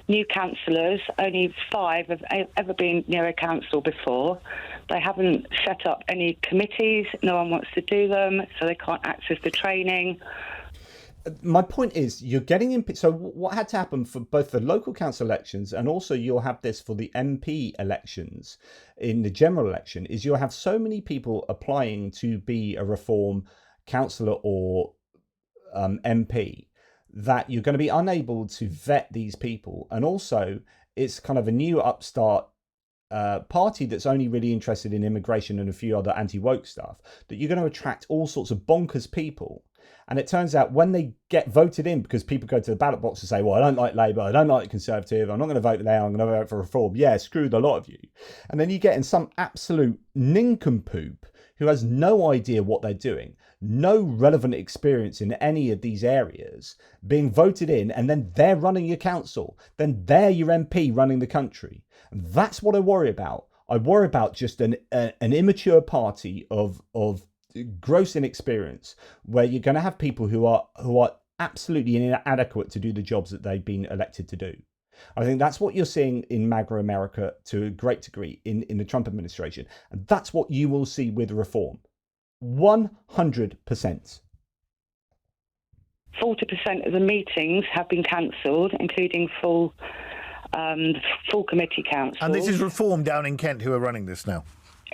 new councillors, only 5 have ever been near a council before. They haven't set up any committees. No one wants to do them, so they can't access the training. My point is, you're getting in. So what had to happen for both the local council elections and also you'll have this for the MP elections in the general election is you'll have so many people applying to be a reform councillor or MP that you're going to be unable to vet these people. And also it's kind of a new upstart party that's only really interested in immigration and a few other anti-woke stuff, that you're going to attract all sorts of bonkers people. And it turns out when they get voted in, because people go to the ballot box and say, well, I don't like Labour, I don't like Conservative, I'm not going to vote there, I'm going to vote for Reform. Yeah, screw the lot of you. And then you get in some absolute nincompoop who has no idea what they're doing, no relevant experience in any of these areas, being voted in, and then they're running your council. Then they're your MP running the country. And that's what I worry about. I worry about just an immature party of gross inexperience, where you're going to have people who are absolutely inadequate to do the jobs that they've been elected to do. I think that's what you're seeing in MAGA America to a great degree in the Trump administration. And that's what you will see with reform. 100%. 40% of the meetings have been cancelled, including full committee councils. And this is Reform down in Kent who are running this now.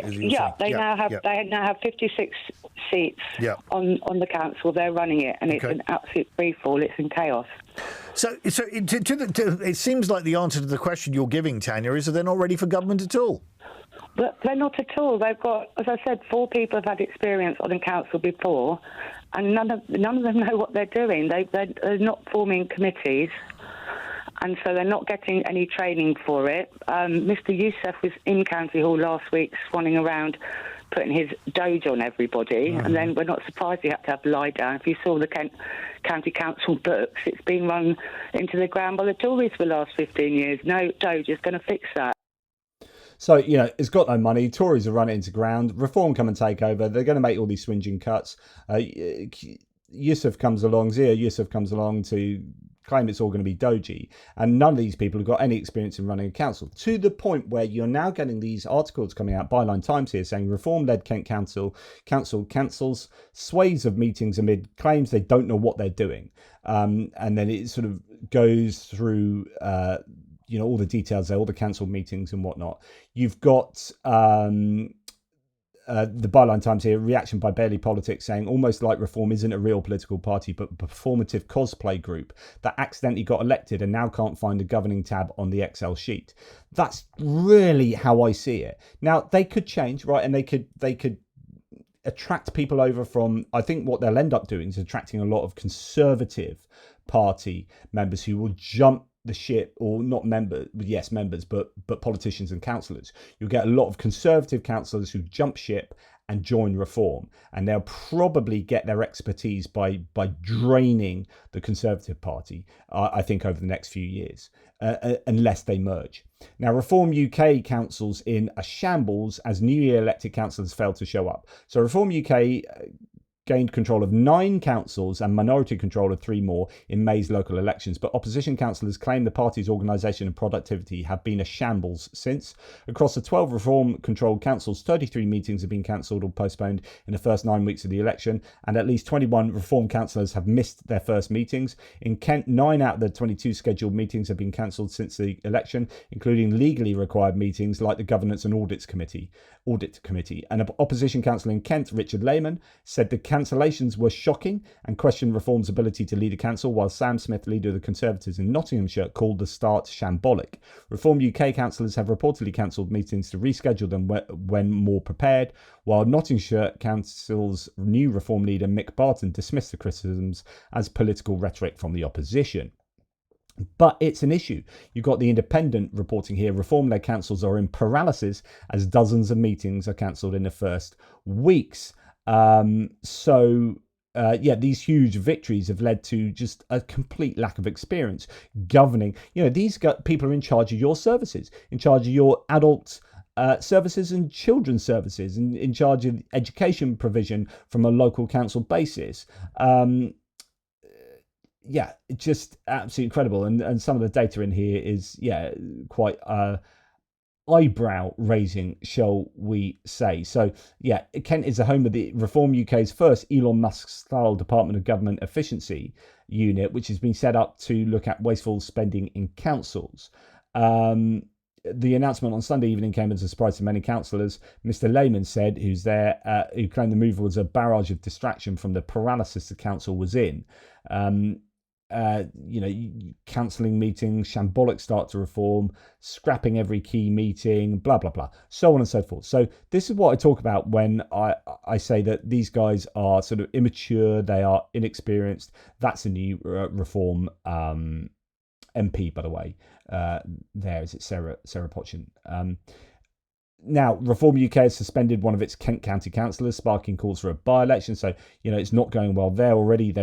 Yeah, they now have 56 seats on the council. They're running it, and it's an absolute free fall. It's in chaos. So it seems like the answer to the question you're giving, Tanya, is that they're not ready for government at all. But they're not at all. They've got, as I said, 4 people have had experience on the council before, and none of them know what they're doing. They're not forming committees. And so they're not getting any training for it. Mr. Yusuf was in County Hall last week swanning around, putting his DOGE on everybody. Mm-hmm. And then we're not surprised he had to have lie down. If you saw the Kent County Council books, it's been run into the ground by the Tories for the last 15 years. No, DOGE is going to fix that. So, it's got no money. Tories are running into ground. Reform come and take over. They're going to make all these swinging cuts. Yusuf comes along to claim it's all going to be DOGE, and none of these people have got any experience in running a council, to the point where you're now getting these articles coming out, Byline Times here, saying Reform-led Kent Council cancels swathes of meetings amid claims they don't know what they're doing. And then it sort of goes through all the details there, all the cancelled meetings and whatnot. You've got the Byline Times here, reaction by Barely Politics, saying almost like Reform isn't a real political party but a performative cosplay group that accidentally got elected and now can't find the governing tab on the Excel sheet. That's really how I see it. Now, they could change, right? And they could attract people over from, I think what they'll end up doing is attracting a lot of Conservative Party members who will jump the ship, or not members, but politicians and councillors. You'll get a lot of Conservative councillors who jump ship and join Reform, and they'll probably get their expertise by draining the Conservative Party, I think, over the next few years, unless they merge. Now, Reform UK councils in a shambles as newly elected councillors fail to show up. So Reform UK gained control of 9 councils and minority control of 3 more in May's local elections. But opposition councillors claim the party's organisation and productivity have been a shambles since. Across the 12 reform-controlled councils, 33 meetings have been cancelled or postponed in the first 9 weeks of the election, and at least 21 reform councillors have missed their first meetings. In Kent, 9 out of the 22 scheduled meetings have been cancelled since the election, including legally required meetings like the Governance and Audit Committee. An opposition councillor in Kent, Richard Lehman, said the cancellations were shocking and questioned Reform's ability to lead a council, while Sam Smith, leader of the Conservatives in Nottinghamshire, called the start shambolic. Reform UK councillors have reportedly cancelled meetings to reschedule them when more prepared, while Nottinghamshire Council's new Reform leader Mick Barton dismissed the criticisms as political rhetoric from the opposition. But it's an issue. You've got the Independent reporting here. Reform-led councils are in paralysis as dozens of meetings are cancelled in the first weeks. These huge victories have led to just a complete lack of experience governing. These people are in charge of your services, in charge of your adult services and children's services, and in charge of education provision from a local council basis. It's just absolutely incredible. And some of the data in here is, quite eyebrow raising, shall we say. So, Kent is the home of the Reform UK's first Elon Musk style Department of Government Efficiency unit, which has been set up to look at wasteful spending in councils. The announcement on Sunday evening came as a surprise to many councillors. Mr. Lehman said, who claimed the move was a barrage of distraction from the paralysis the council was in. Cancelling meetings, shambolic start to reform, scrapping every key meeting, blah, blah, blah, so on and so forth. So this is what I talk about when I say that these guys are sort of immature, they are inexperienced. That's a new reform MP, by the way. Is it Sarah Potchin? Now, Reform UK has suspended one of its Kent County councillors, sparking calls for a by-election. So, it's not going well there already.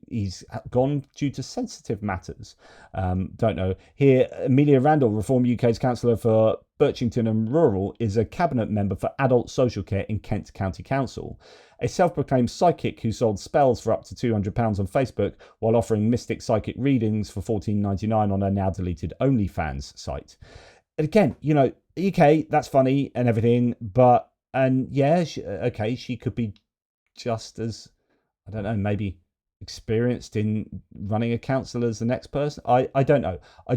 He's gone due to sensitive matters. Don't know. Here, Amelia Randall, Reform UK's councillor for Birchington and Rural, is a cabinet member for adult social care in Kent County Council. A self-proclaimed psychic who sold spells for up to £200 on Facebook while offering mystic psychic readings for $14.99 on her now deleted OnlyFans site. And again, UK, that's funny and everything, she could be just as, I don't know, maybe experienced in running a council as the next person. I don't know. I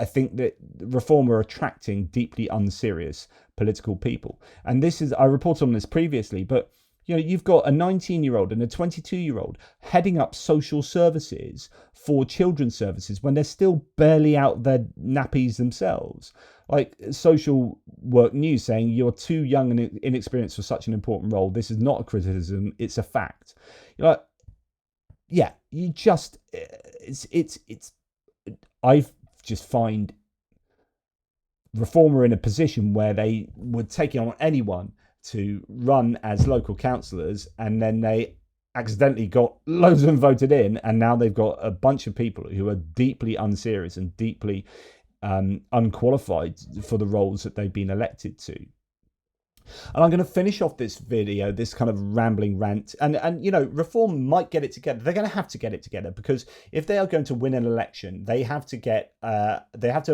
think that Reform are attracting deeply unserious political people. And I reported on this previously, but you've got a 19-year-old and a 22-year-old heading up social services for children's services when they're still barely out their nappies themselves. Like Social Work News saying, you're too young and inexperienced for such an important role. This is not a criticism, it's a fact. I've just find Reform are in a position where they would take on anyone to run as local councillors, and then they accidentally got loads of them voted in, and now they've got a bunch of people who are deeply unserious and deeply unqualified for the roles that they've been elected to. And I'm going to finish off this video, this kind of rambling rant, and Reform might get it together. They're going to have to get it together, because if they are going to win an election, they have to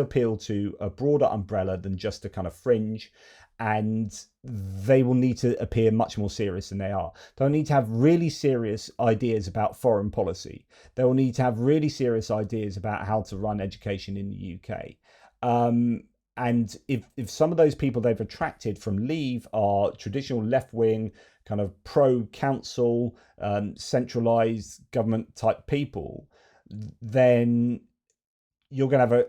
appeal to a broader umbrella than just a kind of fringe, and they will need to appear much more serious than they are. They'll need to have really serious ideas about foreign policy. They will need to have really serious ideas about how to run education in the UK. And if some of those people they've attracted from Leave are traditional left-wing, kind of pro-council, centralised government type people, then you're going to have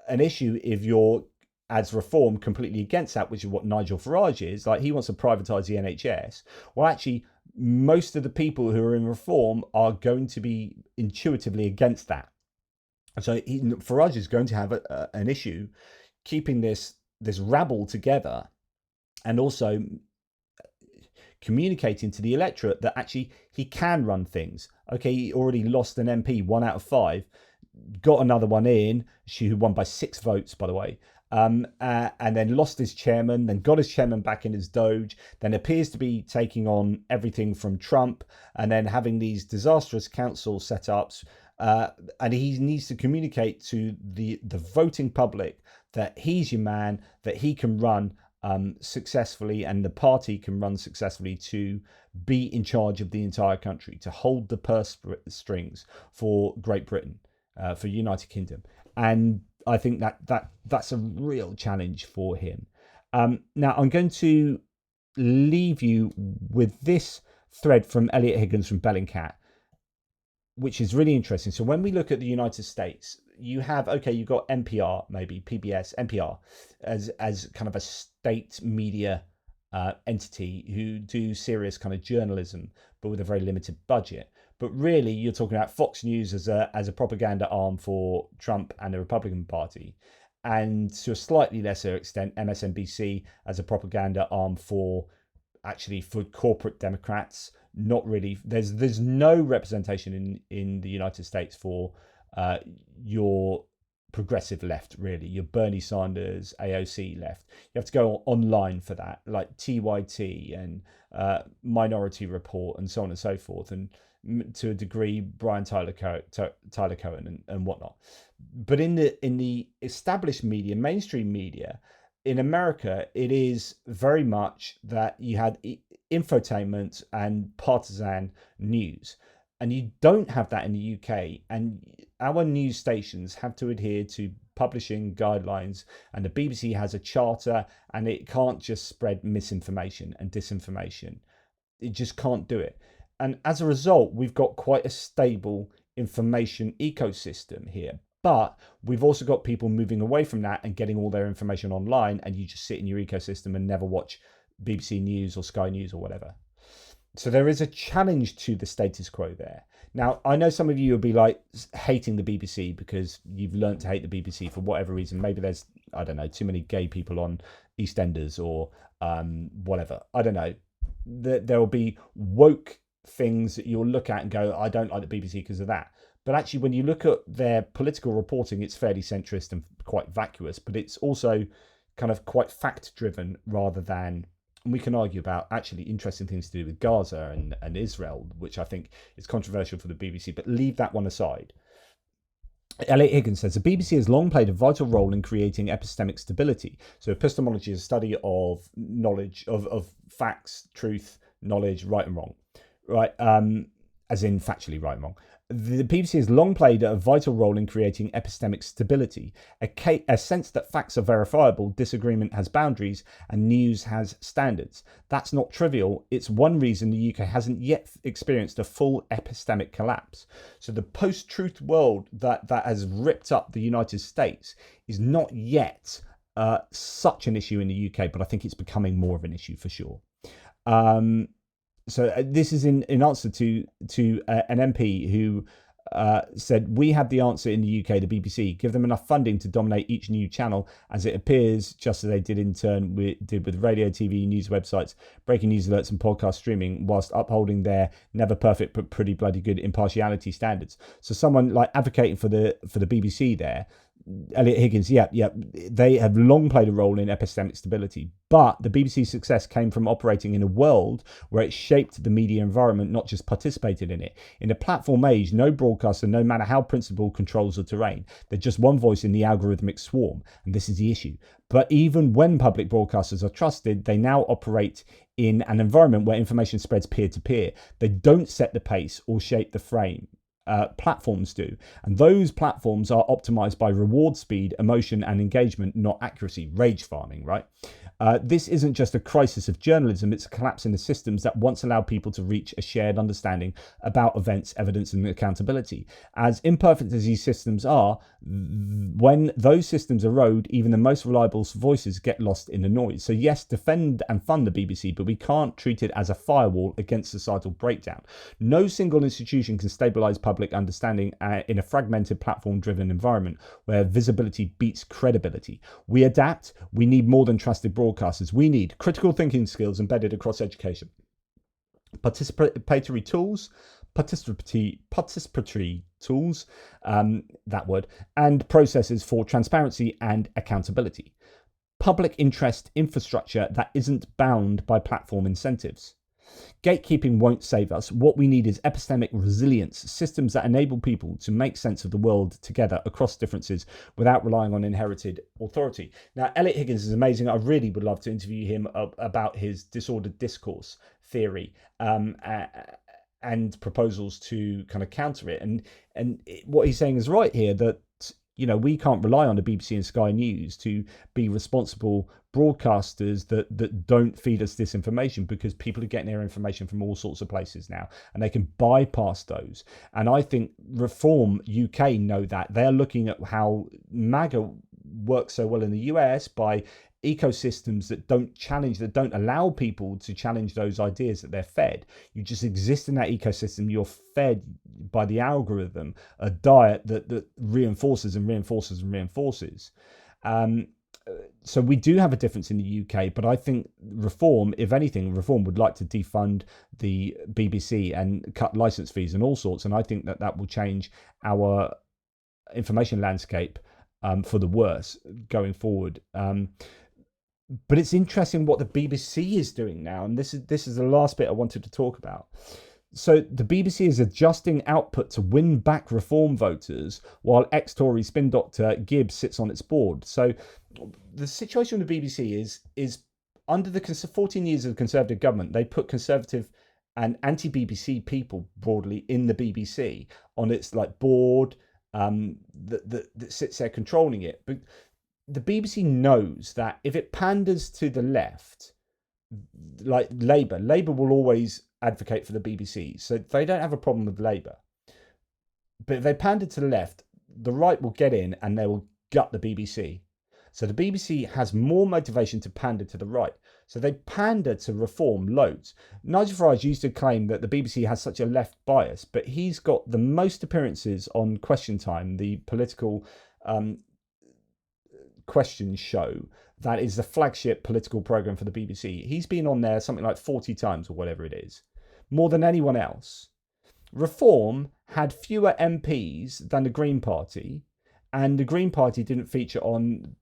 an issue if you're, as Reform, completely against that, which is what Nigel Farage is. Like, he wants to privatise the NHS. Well, actually, most of the people who are in Reform are going to be intuitively against that. So Farage is going to have an issue keeping this rabble together, and also communicating to the electorate that actually he can run things. Okay, he already lost an MP, 1 out of 5, got another one in, who won by 6 votes, by the way. and then lost his chairman, then got his chairman back in as DOGE, then appears to be taking on everything from Trump, and then having these disastrous council setups. And he needs to communicate to the voting public that he's your man, that he can run successfully, and the party can run successfully to be in charge of the entire country, to hold the purse strings for Great Britain, for United Kingdom. And I think that's a real challenge for him. Now, I'm going to leave you with this thread from Elliot Higgins from Bellingcat, which is really interesting. So when we look at the United States, you've got NPR, maybe PBS, NPR, as kind of a state media entity who do serious kind of journalism, but with a very limited budget. But really, you're talking about Fox News as a propaganda arm for Trump and the Republican Party, and to a slightly lesser extent, MSNBC as a propaganda arm for corporate Democrats. Not really. There's no representation in the United States for your progressive left, really. Your Bernie Sanders, AOC left. You have to go online for that, like TYT and Minority Report and so on and so forth, and to a degree Brian Tyler Cohen and whatnot. But in the established media, mainstream media in America, it is very much that you had infotainment and partisan news, and you don't have that in the UK. And our news stations have to adhere to publishing guidelines, and the BBC has a charter, and it can't just spread misinformation and disinformation. It just can't do it. And as a result, we've got quite a stable information ecosystem here. But we've also got people moving away from that and getting all their information online, and you just sit in your ecosystem and never watch BBC News or Sky News or whatever. So there is a challenge to the status quo there. Now, I know some of you will be like hating the BBC because you've learned to hate the BBC for whatever reason. Maybe there's, I don't know, too many gay people on EastEnders or whatever. I don't know. There will be woke things that you'll look at and go, I don't like the BBC because of that. But actually, when you look at their political reporting, it's fairly centrist and quite vacuous, but it's also kind of quite fact-driven rather than, and we can argue about actually interesting things to do with Gaza and Israel, which I think is controversial for the BBC, but leave that one aside. Elliot Higgins says, the BBC has long played a vital role in creating epistemic stability. So epistemology is a study of knowledge, of facts, truth, knowledge, right and wrong. Right, as in factually right and wrong. The BBC has long played a vital role in creating epistemic stability, a sense that facts are verifiable, disagreement has boundaries, and news has standards. That's not trivial. It's one reason the UK hasn't yet experienced a full epistemic collapse. So the post-truth world that has ripped up the United States is not yet such an issue in the UK, but I think it's becoming more of an issue for sure. So this is in answer to an MP who said, we have the answer in the UK, the BBC. Give them enough funding to dominate each new channel, as it appears, just as they did in turn with radio, TV, news websites, breaking news alerts and podcast streaming, whilst upholding their never perfect but pretty bloody good impartiality standards. So someone like advocating for the BBC there, Elliot Higgins, they have long played a role in epistemic stability, but the BBC's success came from operating in a world where it shaped the media environment, not just participated in it. In a platform age, no broadcaster, no matter how principled, controls the terrain. They're just one voice in the algorithmic swarm, and this is the issue. But even when public broadcasters are trusted, they now operate in an environment where information spreads peer-to-peer. They don't set the pace or shape the frame. Platforms do, and those platforms are optimized by reward, speed, emotion and engagement, not accuracy. Rage farming, right? This isn't just a crisis of journalism, it's a collapse in the systems that once allowed people to reach a shared understanding about events, evidence and accountability. As imperfect as these systems are, when those systems erode, even the most reliable voices get lost in the noise. So yes, defend and fund the BBC, but we can't treat it as a firewall against societal breakdown. No single institution can stabilize public understanding in a fragmented platform-driven environment where visibility beats credibility. We adapt. We need more than trusted broadcasters. We need critical thinking skills embedded across education, participatory tools, participatory tools, that word, and processes for transparency and accountability. Public interest infrastructure that isn't bound by platform incentives. Gatekeeping won't save us. What we need is epistemic resilience, systems that enable people to make sense of the world together across differences without relying on inherited authority. Now, Elliot Higgins is amazing. I really would love to interview him about his disordered discourse theory and proposals to kind of counter it. And what he's saying is right here, that we can't rely on the BBC and Sky News to be responsible broadcasters that don't feed us disinformation, because people are getting their information from all sorts of places now and they can bypass those. And I think Reform UK know that. They're looking at how Maga works so well in the US by ecosystems that don't allow people to challenge those ideas that they're fed. You just exist in that ecosystem. You're fed by the algorithm a diet that reinforces and reinforces and reinforces. So we do have a difference in the UK, but I think Reform, if anything, Reform would like to defund the BBC and cut license fees and all sorts. And I think that will change our information landscape for the worse going forward. But it's interesting what the BBC is doing now, and this is the last bit I wanted to talk about. So the BBC is adjusting output to win back Reform voters, while ex-Tory spin doctor Gibbs sits on its board. So the situation with the BBC is under the 14 years of the Conservative government, they put Conservative and anti-BBC people broadly in the BBC on its board that sits there controlling it. But the BBC knows that if it panders to the left, like Labour will always advocate for the BBC, so they don't have a problem with Labour. But if they pander to the left, the right will get in and they will gut the BBC. So the BBC has more motivation to pander to the right. So they pander to Reform loads. Nigel Farage used to claim that the BBC has such a left bias, but he's got the most appearances on Question Time, the political question show that is the flagship political program for the BBC. He's been on there something like 40 times or whatever it is, more than anyone else. Reform had fewer MPs than the Green Party, and the Green Party didn't feature on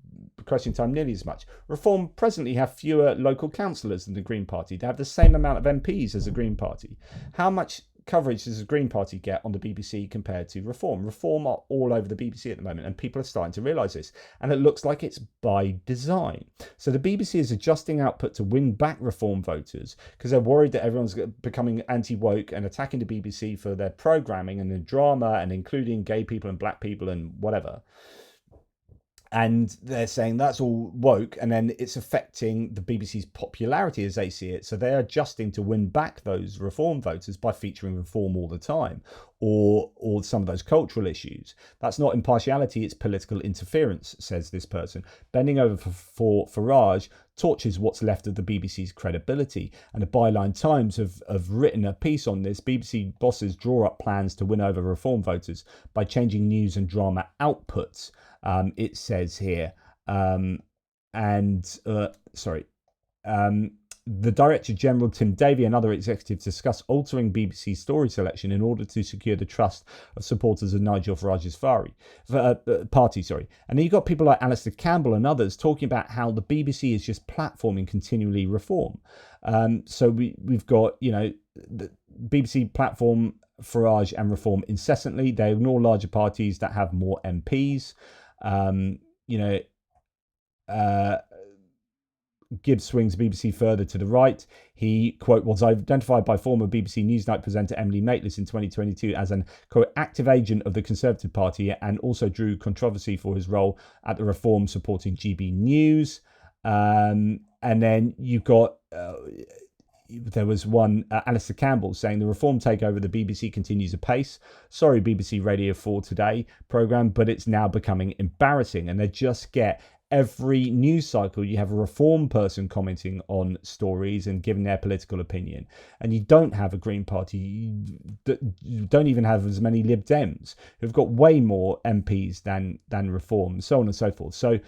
Question Time nearly as much. Reform presently have fewer local councillors than the Green Party. They have the same amount of MPs as the Green Party. How much coverage does the Green Party get on the BBC compared to Reform? Reform are all over the BBC at the moment, and people are starting to realise this, and it looks like it's by design. So the BBC is adjusting output to win back Reform voters because they're worried that everyone's becoming anti-woke and attacking the BBC for their programming and the drama and including gay people and black people and whatever. And they're saying that's all woke, and then it's affecting the BBC's popularity as they see it. So they're adjusting to win back those Reform voters by featuring Reform all the time, or some of those cultural issues. That's not impartiality, it's political interference, says this person. Bending over for Farage torches what's left of the BBC's credibility. And the Byline Times have written a piece on this. BBC bosses draw up plans to win over Reform voters by changing news and drama outputs. It says here, the Director General Tim Davie and other executives discuss altering BBC story selection in order to secure the trust of supporters of Nigel Farage's party. And then you've got people like Alistair Campbell and others talking about how the BBC is just platforming continually Reform. So we've got, the BBC platform Farage and Reform incessantly. They ignore larger parties that have more MPs. Gibbs swings BBC further to the right. He, quote, was identified by former BBC Newsnight presenter Emily Maitlis in 2022 as an, quote, active agent of the Conservative Party, and also drew controversy for his role at the Reform supporting GB News. And then you've got... there was one, Alistair Campbell, saying the Reform takeover of the BBC continues apace. Sorry, BBC Radio 4 Today programme, but it's now becoming embarrassing. And they just get every news cycle, you have a Reform person commenting on stories and giving their political opinion. And you don't have a Green Party, you don't even have as many Lib Dems, who've got way more MPs than Reform, so on and so forth. So,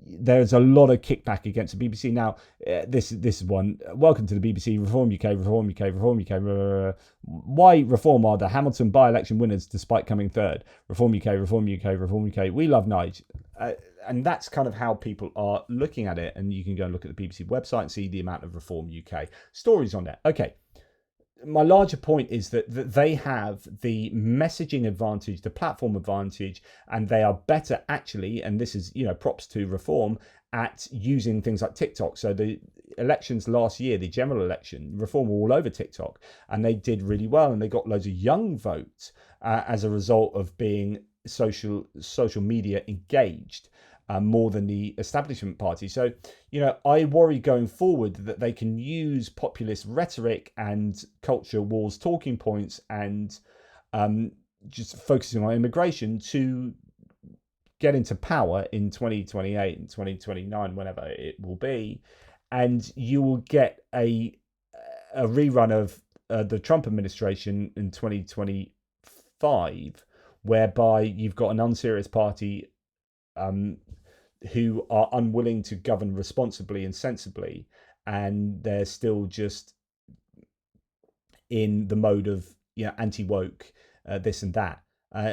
there's a lot of kickback against the BBC. Now, this is one. Welcome to the BBC. Reform UK, Reform UK, Reform UK. Why Reform are the Hamilton by-election winners despite coming third? Reform UK, Reform UK, Reform UK. We love Nigel. And that's kind of how people are looking at it. And you can go and look at the BBC website and see the amount of Reform UK stories on there. Okay. My larger point is that they have the messaging advantage, the platform advantage, and they are better actually, and this is, props to Reform, at using things like TikTok. So the elections last year, the general election, Reform were all over TikTok, and they did really well, and they got loads of young votes as a result of being social media engaged. More than the establishment party. So, I worry going forward that they can use populist rhetoric and culture wars talking points and just focusing on immigration to get into power in 2028 and 2029, whenever it will be. And you will get a rerun of the Trump administration in 2025, whereby you've got an unserious party who are unwilling to govern responsibly and sensibly, and they're still just in the mode of anti-woke, this and that.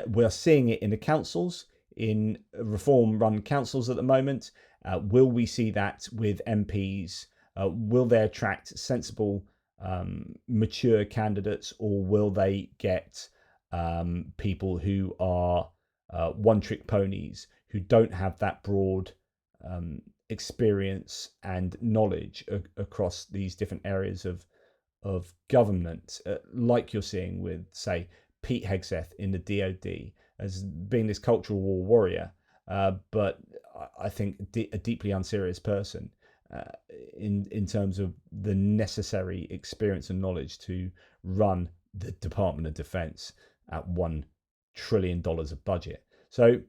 We're seeing it in the councils, in Reform-run councils at the moment. Will we see that with MPs? Will they attract sensible, mature candidates, or will they get people who are one-trick ponies, who don't have that broad experience and knowledge across these different areas of government, like you're seeing with, say, Pete Hegseth in the DOD as being this cultural war warrior, but I think a deeply unserious person in terms of the necessary experience and knowledge to run the Department of Defense at $1 trillion of budget. So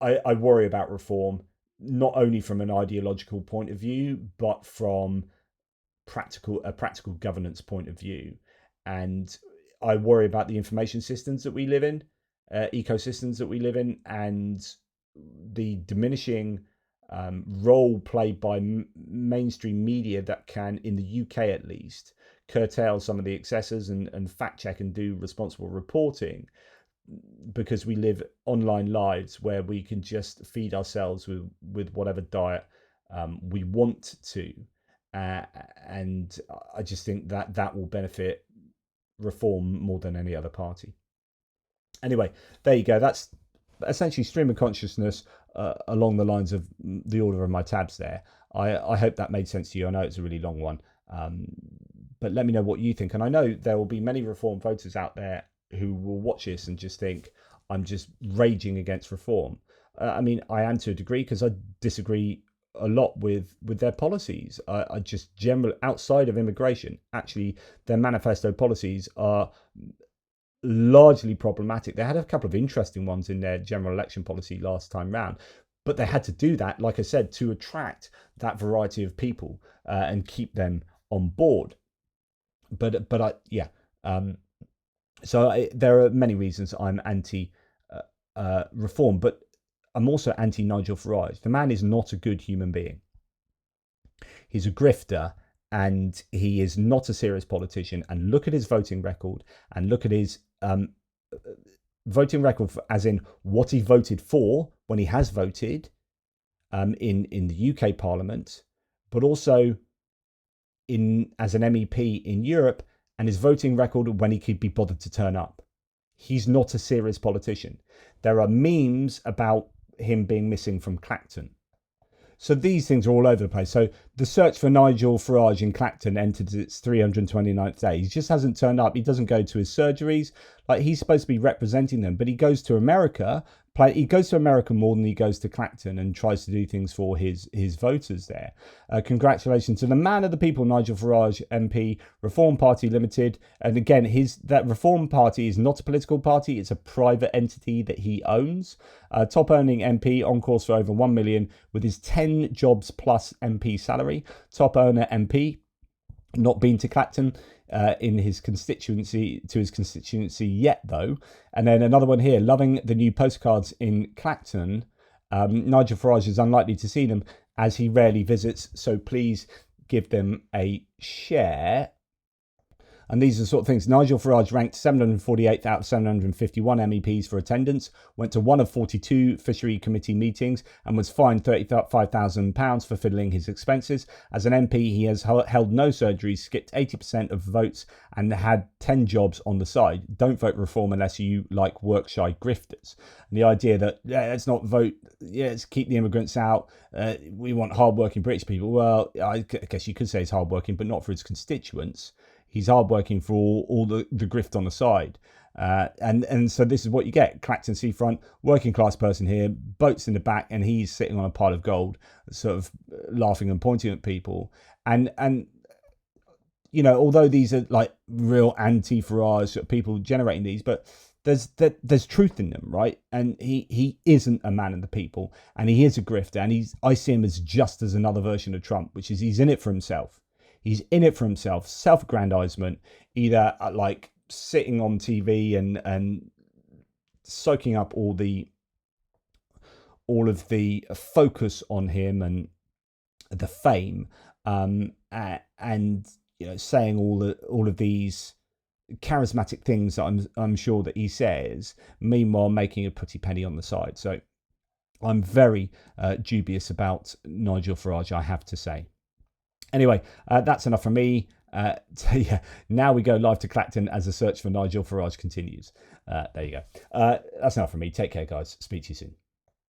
I worry about Reform, not only from an ideological point of view, but from a practical governance point of view. And I worry about the information systems that we live in, ecosystems that we live in, and the diminishing role played by mainstream media that can, in the UK at least, curtail some of the excesses and fact check and do responsible reporting, because we live online lives where we can just feed ourselves with whatever diet we want to. And I just think that will benefit Reform more than any other party. Anyway, there you go. That's essentially stream of consciousness along the lines of the order of my tabs there. I hope that made sense to you. I know it's a really long one, but let me know what you think. And I know there will be many Reform voters out there who will watch this and just think I'm just raging against Reform. I mean, I am to a degree, because I disagree a lot with their policies. I just generally, outside of immigration, actually their manifesto policies are largely problematic. They had a couple of interesting ones in their general election policy last time round, but they had to do that, like I said, to attract that variety of people and keep them on board. So there are many reasons I'm anti-Reform, but I'm also anti-Nigel Farage. The man is not a good human being. He's a grifter, and he is not a serious politician. And look at his voting record, and look at his voting record as in what he voted for when he has voted in the UK Parliament, but also as an MEP in Europe, and his voting record when he could be bothered to turn up. He's not a serious politician. There are memes about him being missing from Clacton. So these things are all over the place. So the search for Nigel Farage in Clacton entered its 329th day. He just hasn't turned up. He doesn't go to his surgeries. Like, he's supposed to be representing them, but he goes to America. He goes to America more than he goes to Clacton, and tries to do things for his voters there. Congratulations to the man of the people, Nigel Farage, MP, Reform Party Limited. And again, that Reform Party is not a political party. It's a private entity that he owns. Top earning MP, on course for over 1 million with his 10 jobs plus MP salary. Top earner MP, not been to Clacton in his constituency yet though. And then another one here, loving the new postcards in Clacton, Nigel Farage is unlikely to see them as he rarely visits, so please give them a share. And these are the sort of things. Nigel Farage ranked 748th out of 751 MEPs for attendance, went to one of 42 Fishery Committee meetings, and was fined £35,000 for fiddling his expenses. As an MP, he has held no surgeries, skipped 80% of votes, and had 10 jobs on the side. Don't vote reform unless you like work-shy grifters. And the idea that, let's not vote, let's keep the immigrants out, we want hard-working British people. Well, I guess you could say he's hard-working, but not for his constituents. He's hardworking for all the grift on the side. And so this is what you get. Clacton Seafront, working class person here, boats in the back, and he's sitting on a pile of gold, sort of laughing and pointing at people. And you know, although these are like real anti-Farage sort of people generating these, but there's truth in them, right? And he isn't a man of the people, and he is a grifter, and I see him as just as another version of Trump, which is he's in it for himself. He's in it for himself, self-aggrandizement, either like sitting on TV and soaking up all of the focus on him and the fame, and you know, saying all of these charismatic things that I'm sure that he says, meanwhile making a pretty penny on the side. So I'm very dubious about Nigel Farage, I have to say. Anyway, that's enough from me. So yeah, now we go live to Clacton as the search for Nigel Farage continues. There you go. That's enough from me. Take care, guys. Speak to you soon.